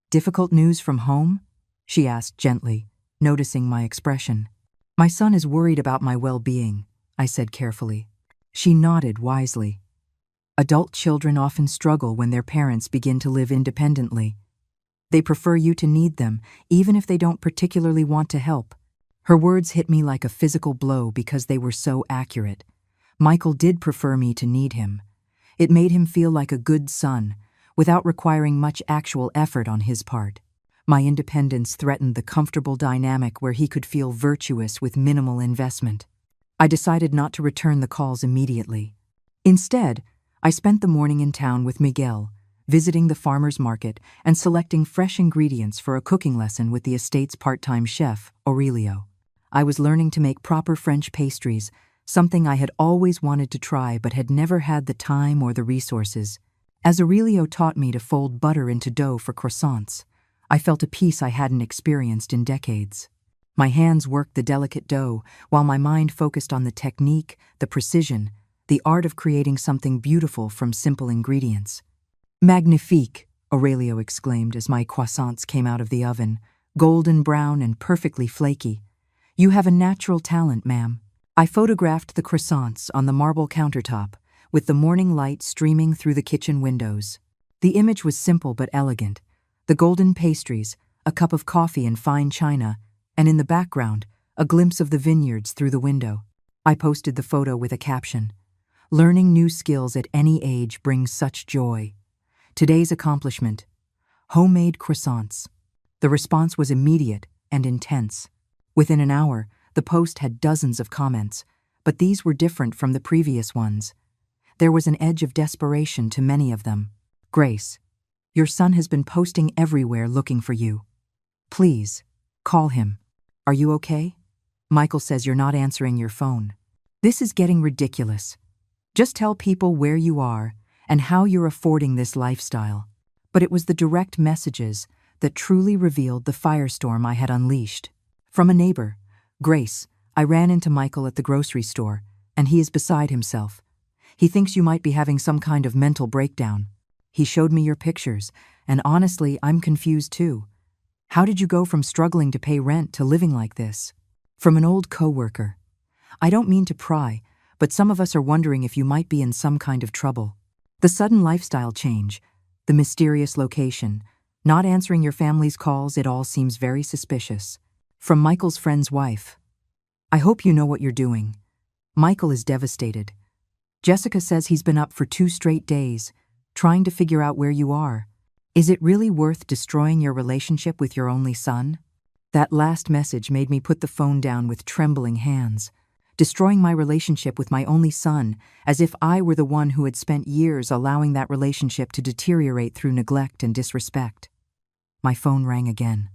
"Difficult news from home?" she asked gently, noticing my expression. "My son is worried about my well-being," I said carefully. She nodded wisely. "Adult children often struggle when their parents begin to live independently. They prefer you to need them, even if they don't particularly want to help." Her words hit me like a physical blow because they were so accurate. Michael did prefer me to need him. It made him feel like a good son, without requiring much actual effort on his part. My independence threatened the comfortable dynamic where he could feel virtuous with minimal investment. I decided not to return the calls immediately. Instead, I spent the morning in town with Miguel, visiting the farmer's market and selecting fresh ingredients for a cooking lesson with the estate's part-time chef, Aurelio. I was learning to make proper French pastries, something I had always wanted to try but had never had the time or the resources. As Aurelio taught me to fold butter into dough for croissants, I felt a peace I hadn't experienced in decades. My hands worked the delicate dough, while my mind focused on the technique, the precision, the art of creating something beautiful from simple ingredients. "Magnifique," Aurelio exclaimed as my croissants came out of the oven, golden brown and perfectly flaky. "You have a natural talent, ma'am." I photographed the croissants on the marble countertop, with the morning light streaming through the kitchen windows. The image was simple but elegant. The golden pastries, a cup of coffee in fine china, and in the background, a glimpse of the vineyards through the window. I posted the photo with a caption, Learning new skills at any age brings such joy. Today's accomplishment: homemade croissants. The response was immediate and intense. Within an hour, the post had dozens of comments, but these were different from the previous ones. There was an edge of desperation to many of them. Grace, your son has been posting everywhere looking for you. Please, call him. Are you okay? Michael says you're not answering your phone. This is getting ridiculous. Just tell people where you are and how you're affording this lifestyle. But it was the direct messages that truly revealed the firestorm I had unleashed. From a neighbor: Grace, I ran into Michael at the grocery store, and he is beside himself. He thinks you might be having some kind of mental breakdown. He showed me your pictures, and honestly, I'm confused too. How did you go from struggling to pay rent to living like this? From an old coworker: I don't mean to pry, but some of us are wondering if you might be in some kind of trouble. The sudden lifestyle change, the mysterious location, not answering your family's calls, it all seems very suspicious. From Michael's friend's wife: I hope you know what you're doing. Michael is devastated. Jessica says he's been up for 2 straight days, trying to figure out where you are. Is it really worth destroying your relationship with your only son? That last message made me put the phone down with trembling hands. Destroying my relationship with my only son, as if I were the one who had spent years allowing that relationship to deteriorate through neglect and disrespect. My phone rang again.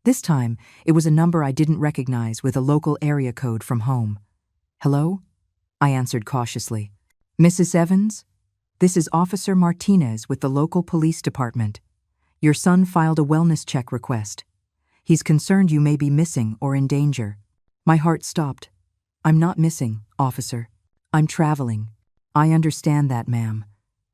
This time, it was a number I didn't recognize with a local area code from home. Hello? I answered cautiously. Mrs. Evans? This is Officer Martinez with the local police department. Your son filed a wellness check request. He's concerned you may be missing or in danger. My heart stopped. I'm not missing, officer. I'm traveling. I understand that, ma'am.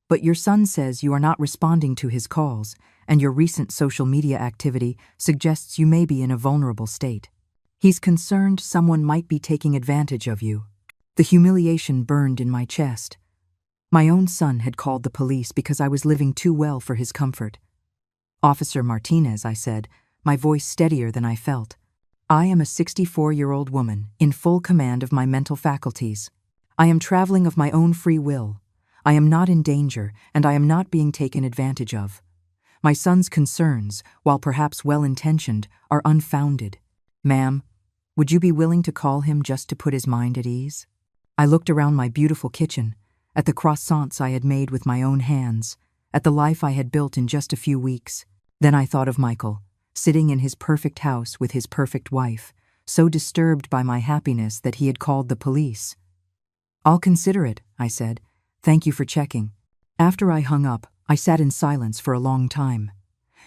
But your son says you are not responding to his calls, and your recent social media activity suggests you may be in a vulnerable state. He's concerned someone might be taking advantage of you. The humiliation burned in my chest. My own son had called the police because I was living too well for his comfort. Officer Martinez, I said, my voice steadier than I felt. I am a 64-year-old woman in full command of my mental faculties. I am traveling of my own free will. I am not in danger, and I am not being taken advantage of. My son's concerns, while perhaps well-intentioned, are unfounded. Ma'am, would you be willing to call him just to put his mind at ease? I looked around my beautiful kitchen, at the croissants I had made with my own hands, at the life I had built in just a few weeks. Then I thought of Michael, sitting in his perfect house with his perfect wife, so disturbed by my happiness that he had called the police. I'll consider it, I said. Thank you for checking. After I hung up, I sat in silence for a long time.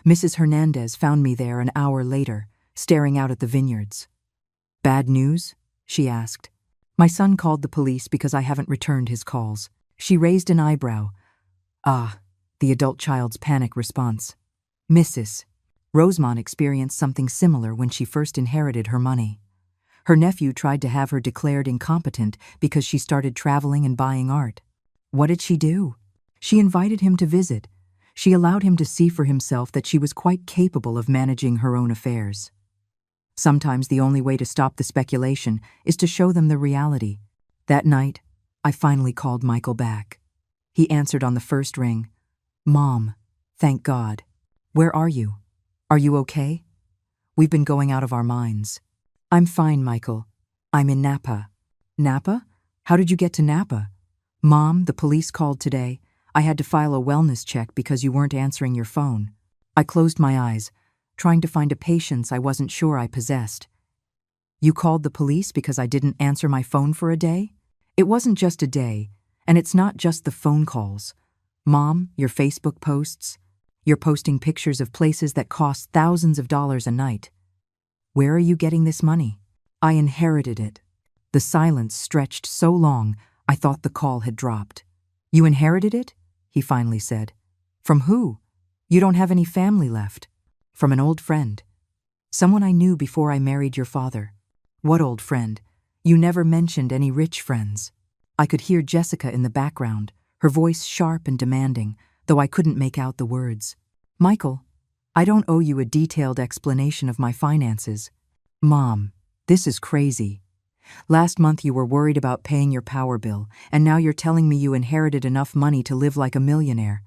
Mrs. Hernandez found me there an hour later, staring out at the vineyards. Bad news? She asked. My son called the police because I haven't returned his calls. She raised an eyebrow. Ah, the adult child's panic response. Mrs. Rosemont experienced something similar when she first inherited her money. Her nephew tried to have her declared incompetent because she started traveling and buying art. What did she do? She invited him to visit. She allowed him to see for himself that she was quite capable of managing her own affairs. Sometimes the only way to stop the speculation is to show them the reality. That night, I finally called Michael back. He answered on the first ring. Mom, thank God. Where are you? Are you okay? We've been going out of our minds. I'm fine, Michael. I'm in Napa. Napa? How did you get to Napa? Mom, the police called today. I had to file a wellness check because you weren't answering your phone. I closed my eyes, trying to find a patience I wasn't sure I possessed. You called the police because I didn't answer my phone for a day? It wasn't just a day, and it's not just the phone calls. Mom, your Facebook posts. You're posting pictures of places that cost thousands of dollars a night. Where are you getting this money? I inherited it. The silence stretched so long, I thought the call had dropped. You inherited it? He finally said. From who? You don't have any family left. From an old friend. Someone I knew before I married your father. What old friend? You never mentioned any rich friends. I could hear Jessica in the background, her voice sharp and demanding, though I couldn't make out the words. Michael, I don't owe you a detailed explanation of my finances. Mom, this is crazy. Last month you were worried about paying your power bill, and now you're telling me you inherited enough money to live like a millionaire.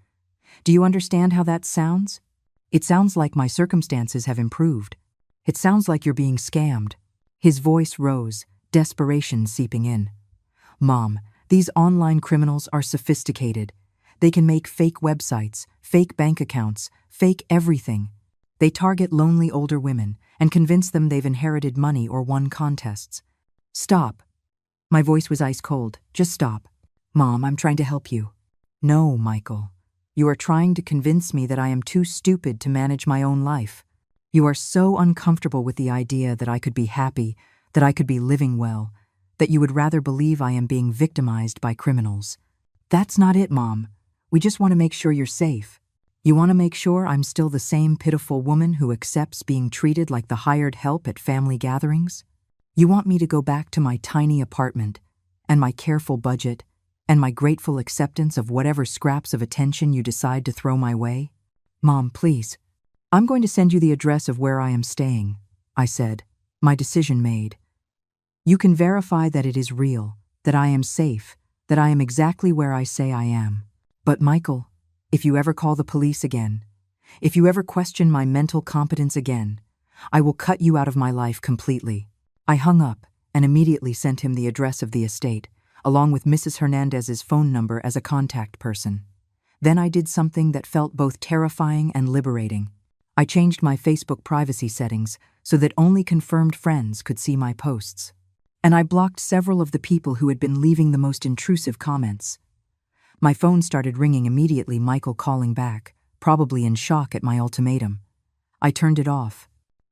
Do you understand how that sounds? It sounds like my circumstances have improved. It sounds like you're being scammed." His voice rose, desperation seeping in. "Mom, these online criminals are sophisticated. They can make fake websites, fake bank accounts, fake everything. They target lonely older women and convince them they've inherited money or won contests. Stop." My voice was ice cold. "Just stop. Mom, I'm trying to help you." "No, Michael. You are trying to convince me that I am too stupid to manage my own life. You are so uncomfortable with the idea that I could be happy, that I could be living well, that you would rather believe I am being victimized by criminals. That's not it, Mom. We just want to make sure you're safe. You want to make sure I'm still the same pitiful woman who accepts being treated like the hired help at family gatherings? You want me to go back to my tiny apartment, and my careful budget, and my grateful acceptance of whatever scraps of attention you decide to throw my way? Mom, please. I'm going to send you the address of where I am staying," I said, my decision made. "You can verify that it is real, that I am safe, that I am exactly where I say I am. But Michael, if you ever call the police again, if you ever question my mental competence again, I will cut you out of my life completely." I hung up and immediately sent him the address of the estate, along with Mrs. Hernandez's phone number as a contact person. Then I did something that felt both terrifying and liberating. I changed my Facebook privacy settings so that only confirmed friends could see my posts. And I blocked several of the people who had been leaving the most intrusive comments. My phone started ringing immediately, Michael calling back, probably in shock at my ultimatum. I turned it off.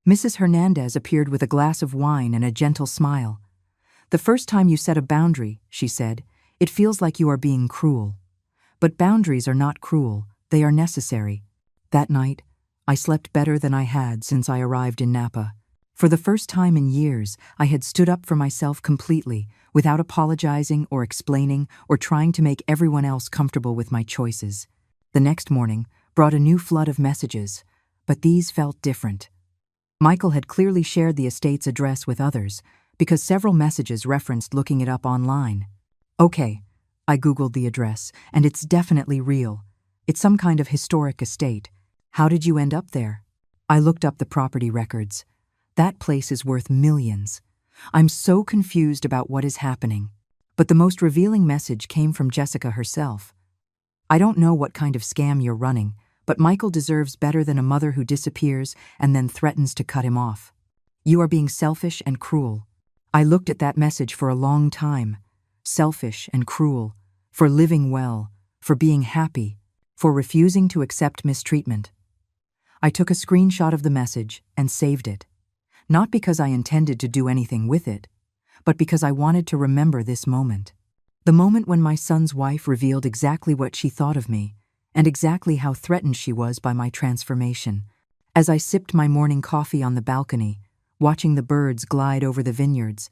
Mrs. Hernandez appeared with a glass of wine and a gentle smile. "The first time you set a boundary," she said, "it feels like you are being cruel. But boundaries are not cruel, they are necessary." That night, I slept better than I had since I arrived in Napa. For the first time in years, I had stood up for myself completely, without apologizing or explaining or trying to make everyone else comfortable with my choices. The next morning brought a new flood of messages, but these felt different. Michael had clearly shared the estate's address with others, because several messages referenced looking it up online. Okay, I Googled the address, and it's definitely real. It's some kind of historic estate. How did you end up there? I looked up the property records. That place is worth millions. I'm so confused about what is happening. But the most revealing message came from Jessica herself. "I don't know what kind of scam you're running, but Michael deserves better than a mother who disappears and then threatens to cut him off. You are being selfish and cruel." I looked at that message for a long time. Selfish and cruel, for living well, for being happy, for refusing to accept mistreatment. I took a screenshot of the message and saved it. Not because I intended to do anything with it, but because I wanted to remember this moment. The moment when my son's wife revealed exactly what she thought of me, and exactly how threatened she was by my transformation. As I sipped my morning coffee on the balcony, watching the birds glide over the vineyards,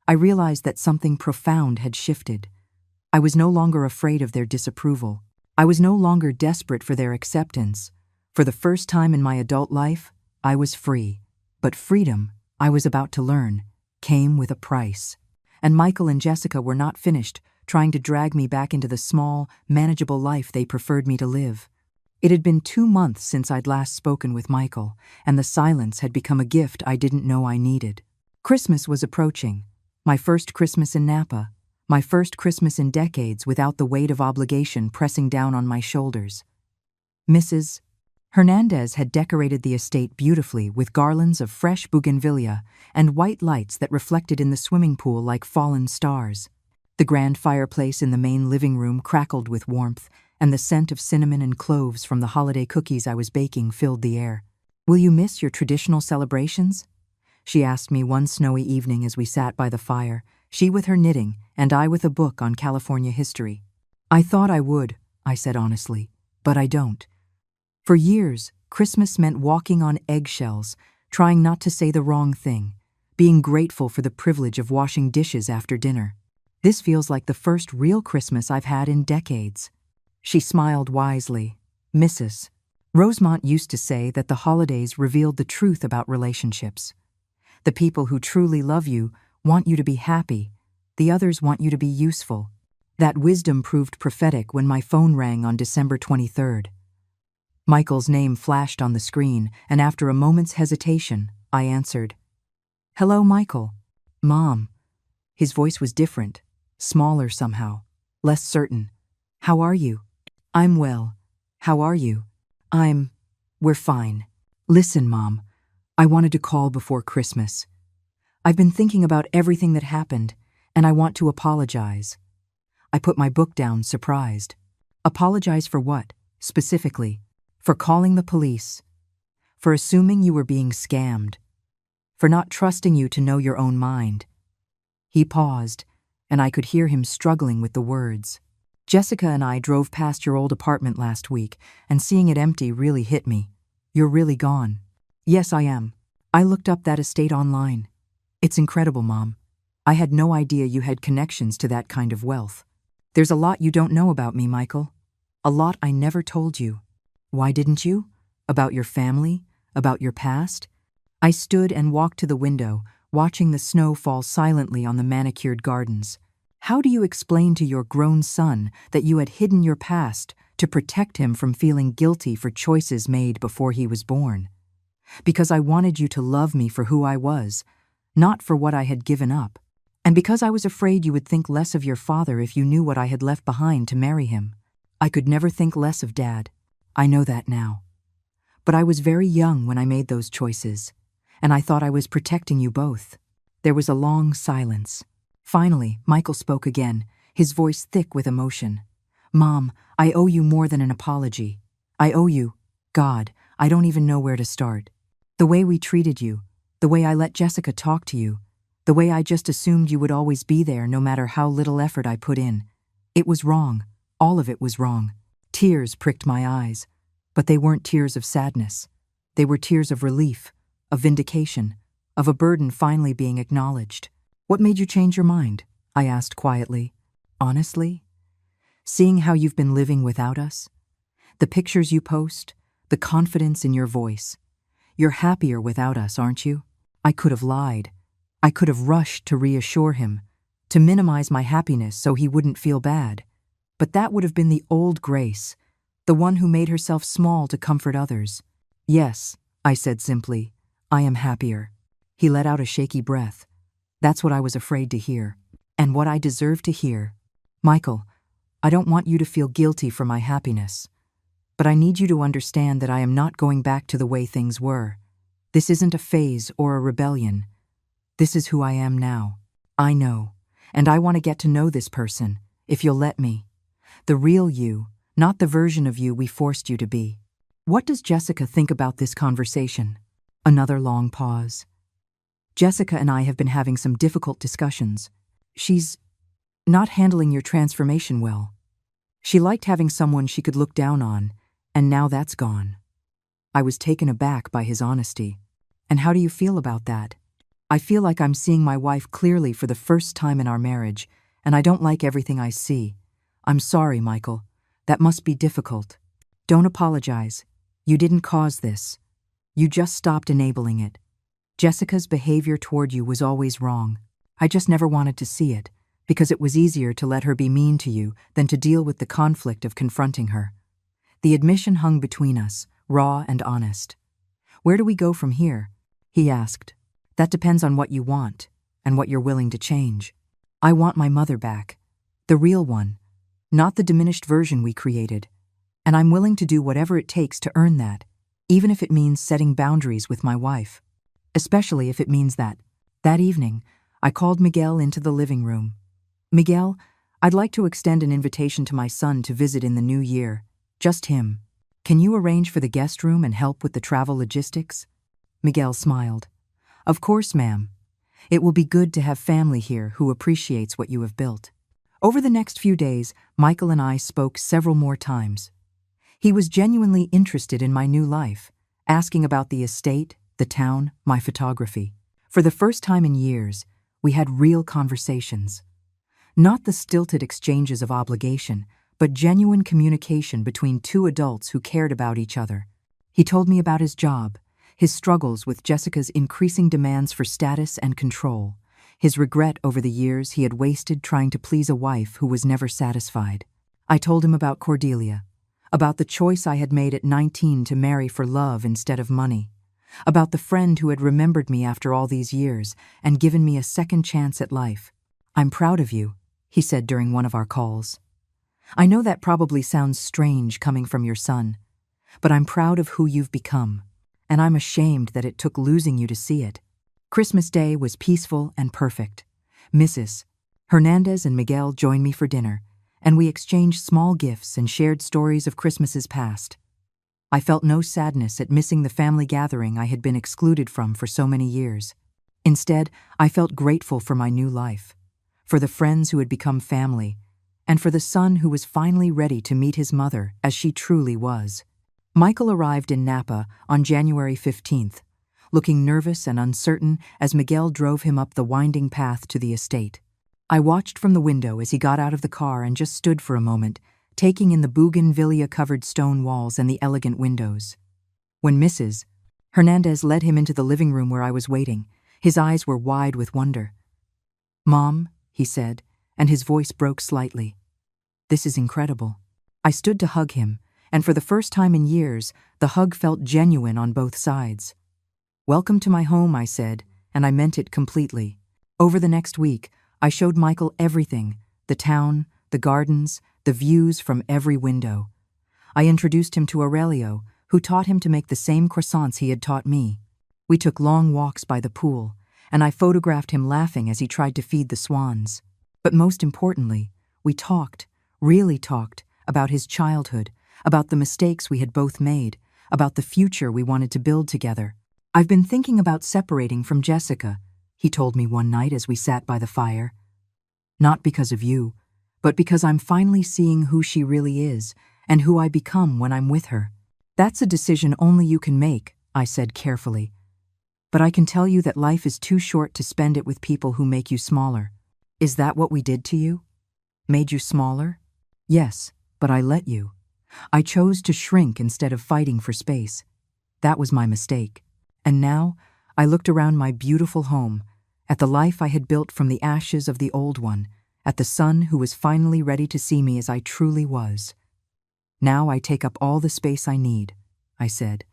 I realized that something profound had shifted. I was no longer afraid of their disapproval. I was no longer desperate for their acceptance. For the first time in my adult life, I was free. But freedom, I was about to learn, came with a price. And Michael and Jessica were not finished trying to drag me back into the small, manageable life they preferred me to live. It had been 2 months since I'd last spoken with Michael, and the silence had become a gift I didn't know I needed. Christmas was approaching. My first Christmas in Napa. My first Christmas in decades without the weight of obligation pressing down on my shoulders. Mrs. Hernandez had decorated the estate beautifully with garlands of fresh bougainvillea and white lights that reflected in the swimming pool like fallen stars. The grand fireplace in the main living room crackled with warmth, and the scent of cinnamon and cloves from the holiday cookies I was baking filled the air. "Will you miss your traditional celebrations?" she asked me one snowy evening as we sat by the fire, she with her knitting and I with a book on California history. "I thought I would," I said honestly, "but I don't." For years, Christmas meant walking on eggshells, trying not to say the wrong thing, being grateful for the privilege of washing dishes after dinner. This feels like the first real Christmas I've had in decades. She smiled wisely. "Mrs. Rosemont used to say that the holidays revealed the truth about relationships. The people who truly love you want you to be happy. The others want you to be useful. That wisdom proved prophetic when my phone rang on December 23rd. Michael's name flashed on the screen, and after a moment's hesitation, I answered. "Hello, Michael." "Mom." His voice was different, smaller somehow, less certain. "How are you?" "I'm well. How are you?" We're fine. Listen, Mom, I wanted to call before Christmas. I've been thinking about everything that happened, and I want to apologize." I put my book down, surprised. Apologize for what, specifically? For calling the police? For assuming you were being scammed? For not trusting you to know your own mind? He paused, and I could hear him struggling with the words. "Jessica and I drove past your old apartment last week, and seeing it empty really hit me. You're really gone." "Yes, I am. I looked up that estate online. It's incredible, Mom. I had no idea you had connections to that kind of wealth. There's a lot you don't know about me, Michael. A lot I never told you." "Why didn't you? About your family? About your past?" I stood and walked to the window, watching the snow fall silently on the manicured gardens. "How do you explain to your grown son that you had hidden your past to protect him from feeling guilty for choices made before he was born? Because I wanted you to love me for who I was, not for what I had given up. And because I was afraid you would think less of your father if you knew what I had left behind to marry him. I could never think less of Dad. I know that now. But I was very young when I made those choices, and I thought I was protecting you both." There was a long silence. Finally, Michael spoke again, his voice thick with emotion. "Mom, I owe you more than an apology. I owe you, God, I don't even know where to start. The way we treated you, the way I let Jessica talk to you, the way I just assumed you would always be there no matter how little effort I put in. It was wrong. All of it was wrong." Tears pricked my eyes, but they weren't tears of sadness. They were tears of relief, of vindication, of a burden finally being acknowledged. "What made you change your mind?" I asked quietly. "Honestly? Seeing how you've been living without us? The pictures you post, the confidence in your voice. You're happier without us, aren't you?" I could have lied. I could have rushed to reassure him, to minimize my happiness so he wouldn't feel bad. But that would have been the old Grace, the one who made herself small to comfort others. "Yes," I said simply, "I am happier." He let out a shaky breath. "That's what I was afraid to hear, and what I deserve to hear. Michael, I don't want you to feel guilty for my happiness, but I need you to understand that I am not going back to the way things were. This isn't a phase or a rebellion. This is who I am now. I know, and I want to get to know this person, if you'll let me. The real you, not the version of you we forced you to be." "What does Jessica think about this conversation?" Another long pause. "Jessica and I have been having some difficult discussions. She's not handling your transformation well. She liked having someone she could look down on, and now that's gone." I was taken aback by his honesty. "And how do you feel about that?" "I feel like I'm seeing my wife clearly for the first time in our marriage, and I don't like everything I see. I'm sorry, Michael. That must be difficult." "Don't apologize. You didn't cause this. You just stopped enabling it. Jessica's behavior toward you was always wrong. I just never wanted to see it, because it was easier to let her be mean to you than to deal with the conflict of confronting her." The admission hung between us, raw and honest. "Where do we go from here?" he asked. "That depends on what you want, and what you're willing to change. I want my mother back, the real one, not the diminished version we created, and I'm willing to do whatever it takes to earn that, even if it means setting boundaries with my wife. Especially if it means that." That evening, I called Miguel into the living room. "Miguel, I'd like to extend an invitation to my son to visit in the new year. Just him. Can you arrange for the guest room and help with the travel logistics?" Miguel smiled. "Of course, ma'am. It will be good to have family here who appreciates what you have built." Over the next few days, Michael and I spoke several more times. He was genuinely interested in my new life, asking about the estate, the town, my photography. For the first time in years, we had real conversations. Not the stilted exchanges of obligation, but genuine communication between two adults who cared about each other. He told me about his job, his struggles with Jessica's increasing demands for status and control, his regret over the years he had wasted trying to please a wife who was never satisfied. I told him about Cordelia, about the choice I had made at 19 to marry for love instead of money, about the friend who had remembered me after all these years and given me a second chance at life. "I'm proud of you," he said during one of our calls. "I know that probably sounds strange coming from your son, but I'm proud of who you've become, and I'm ashamed that it took losing you to see it." Christmas Day was peaceful and perfect. Mrs. Hernandez and Miguel joined me for dinner, and we exchanged small gifts and shared stories of Christmases past. I felt no sadness at missing the family gathering I had been excluded from for so many years. Instead, I felt grateful for my new life, for the friends who had become family, and for the son who was finally ready to meet his mother as she truly was. Michael arrived in Napa on January 15th, looking nervous and uncertain as Miguel drove him up the winding path to the estate. I watched from the window as he got out of the car and just stood for a moment, taking in the bougainvillea-covered stone walls and the elegant windows. When Mrs. Hernandez led him into the living room where I was waiting, his eyes were wide with wonder. "Mom," he said, and his voice broke slightly. "This is incredible." I stood to hug him, and for the first time in years, the hug felt genuine on both sides. "Welcome to my home," I said, and I meant it completely. Over the next week, I showed Michael everything: the town, the gardens, the views from every window. I introduced him to Aurelio, who taught him to make the same croissants he had taught me. We took long walks by the pool, and I photographed him laughing as he tried to feed the swans. But most importantly, we talked, really talked, about his childhood, about the mistakes we had both made, about the future we wanted to build together. "I've been thinking about separating from Jessica," he told me one night as we sat by the fire. "Not because of you, but because I'm finally seeing who she really is and who I become when I'm with her." "That's a decision only you can make," I said carefully. "But I can tell you that life is too short to spend it with people who make you smaller." "Is that what we did to you? Made you smaller?" "Yes, but I let you. I chose to shrink instead of fighting for space. That was my mistake. And now, I looked around my beautiful home, at the life I had built from the ashes of the old one, at the son who was finally ready to see me as I truly was. Now I take up all the space I need," I said,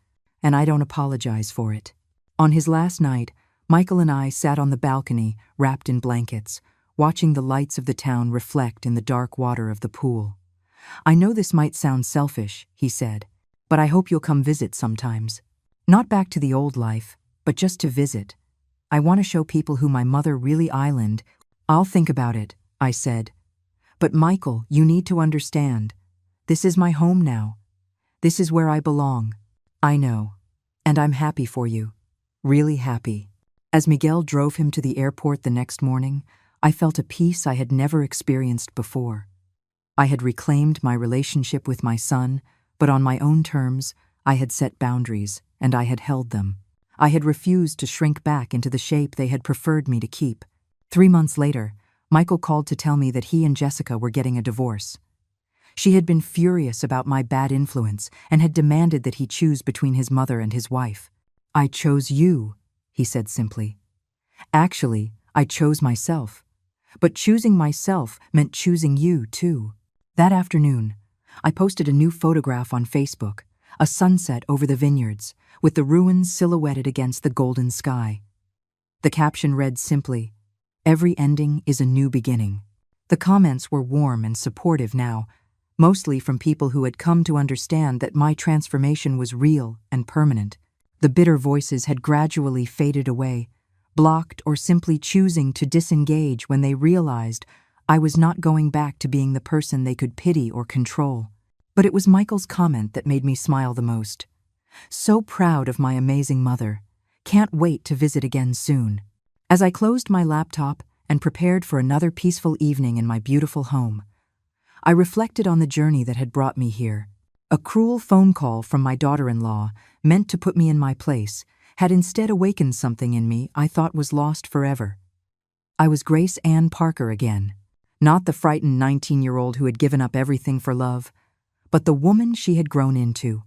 "and I don't apologize for it." On his last night, Michael and I sat on the balcony, wrapped in blankets, watching the lights of the town reflect in the dark water of the pool. "I know this might sound selfish," he said, "but I hope you'll come visit sometimes. Not back to the old life, but just to visit. I want to show people who my mother really island." "I'll think about it," I said. "But Michael, you need to understand. This is my home now. This is where I belong." "I know. And I'm happy for you. Really happy." As Miguel drove him to the airport the next morning, I felt a peace I had never experienced before. I had reclaimed my relationship with my son, but on my own terms, I had set boundaries, and I had held them. I had refused to shrink back into the shape they had preferred me to keep. 3 months later, Michael called to tell me that he and Jessica were getting a divorce. She had been furious about my bad influence and had demanded that he choose between his mother and his wife. "I chose you," he said simply. "Actually, I chose myself. But choosing myself meant choosing you, too." That afternoon, I posted a new photograph on Facebook, a sunset over the vineyards, with the ruins silhouetted against the golden sky. The caption read simply, "Every ending is a new beginning." The comments were warm and supportive now, mostly from people who had come to understand that my transformation was real and permanent. The bitter voices had gradually faded away, blocked or simply choosing to disengage when they realized I was not going back to being the person they could pity or control. But it was Michael's comment that made me smile the most. "So proud of my amazing mother. Can't wait to visit again soon." As I closed my laptop and prepared for another peaceful evening in my beautiful home, I reflected on the journey that had brought me here. A cruel phone call from my daughter-in-law, meant to put me in my place, had instead awakened something in me I thought was lost forever. I was Grace Ann Parker again, not the frightened 19-year-old who had given up everything for love, but the woman she had grown into,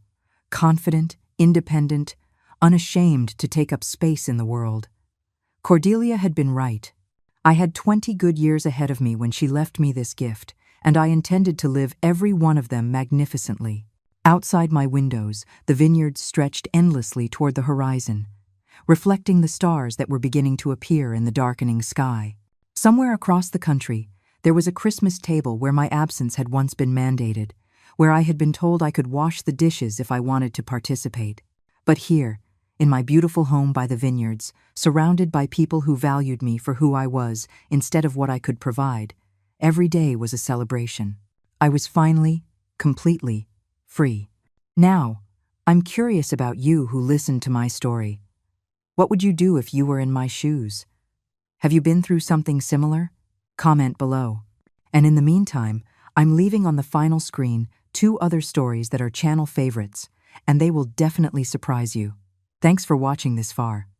confident, independent, unashamed to take up space in the world. Cordelia had been right. I had 20 good years ahead of me when she left me this gift, and I intended to live every one of them magnificently. Outside my windows, the vineyards stretched endlessly toward the horizon, reflecting the stars that were beginning to appear in the darkening sky. Somewhere across the country, there was a Christmas table where my absence had once been mandated, where I had been told I could wash the dishes if I wanted to participate. But here, in my beautiful home by the vineyards, surrounded by people who valued me for who I was instead of what I could provide, every day was a celebration. I was finally, completely, free. Now, I'm curious about you who listened to my story. What would you do if you were in my shoes? Have you been through something similar? Comment below. And in the meantime, I'm leaving on the final screen 2 other stories that are channel favorites, and they will definitely surprise you. Thanks for watching this far.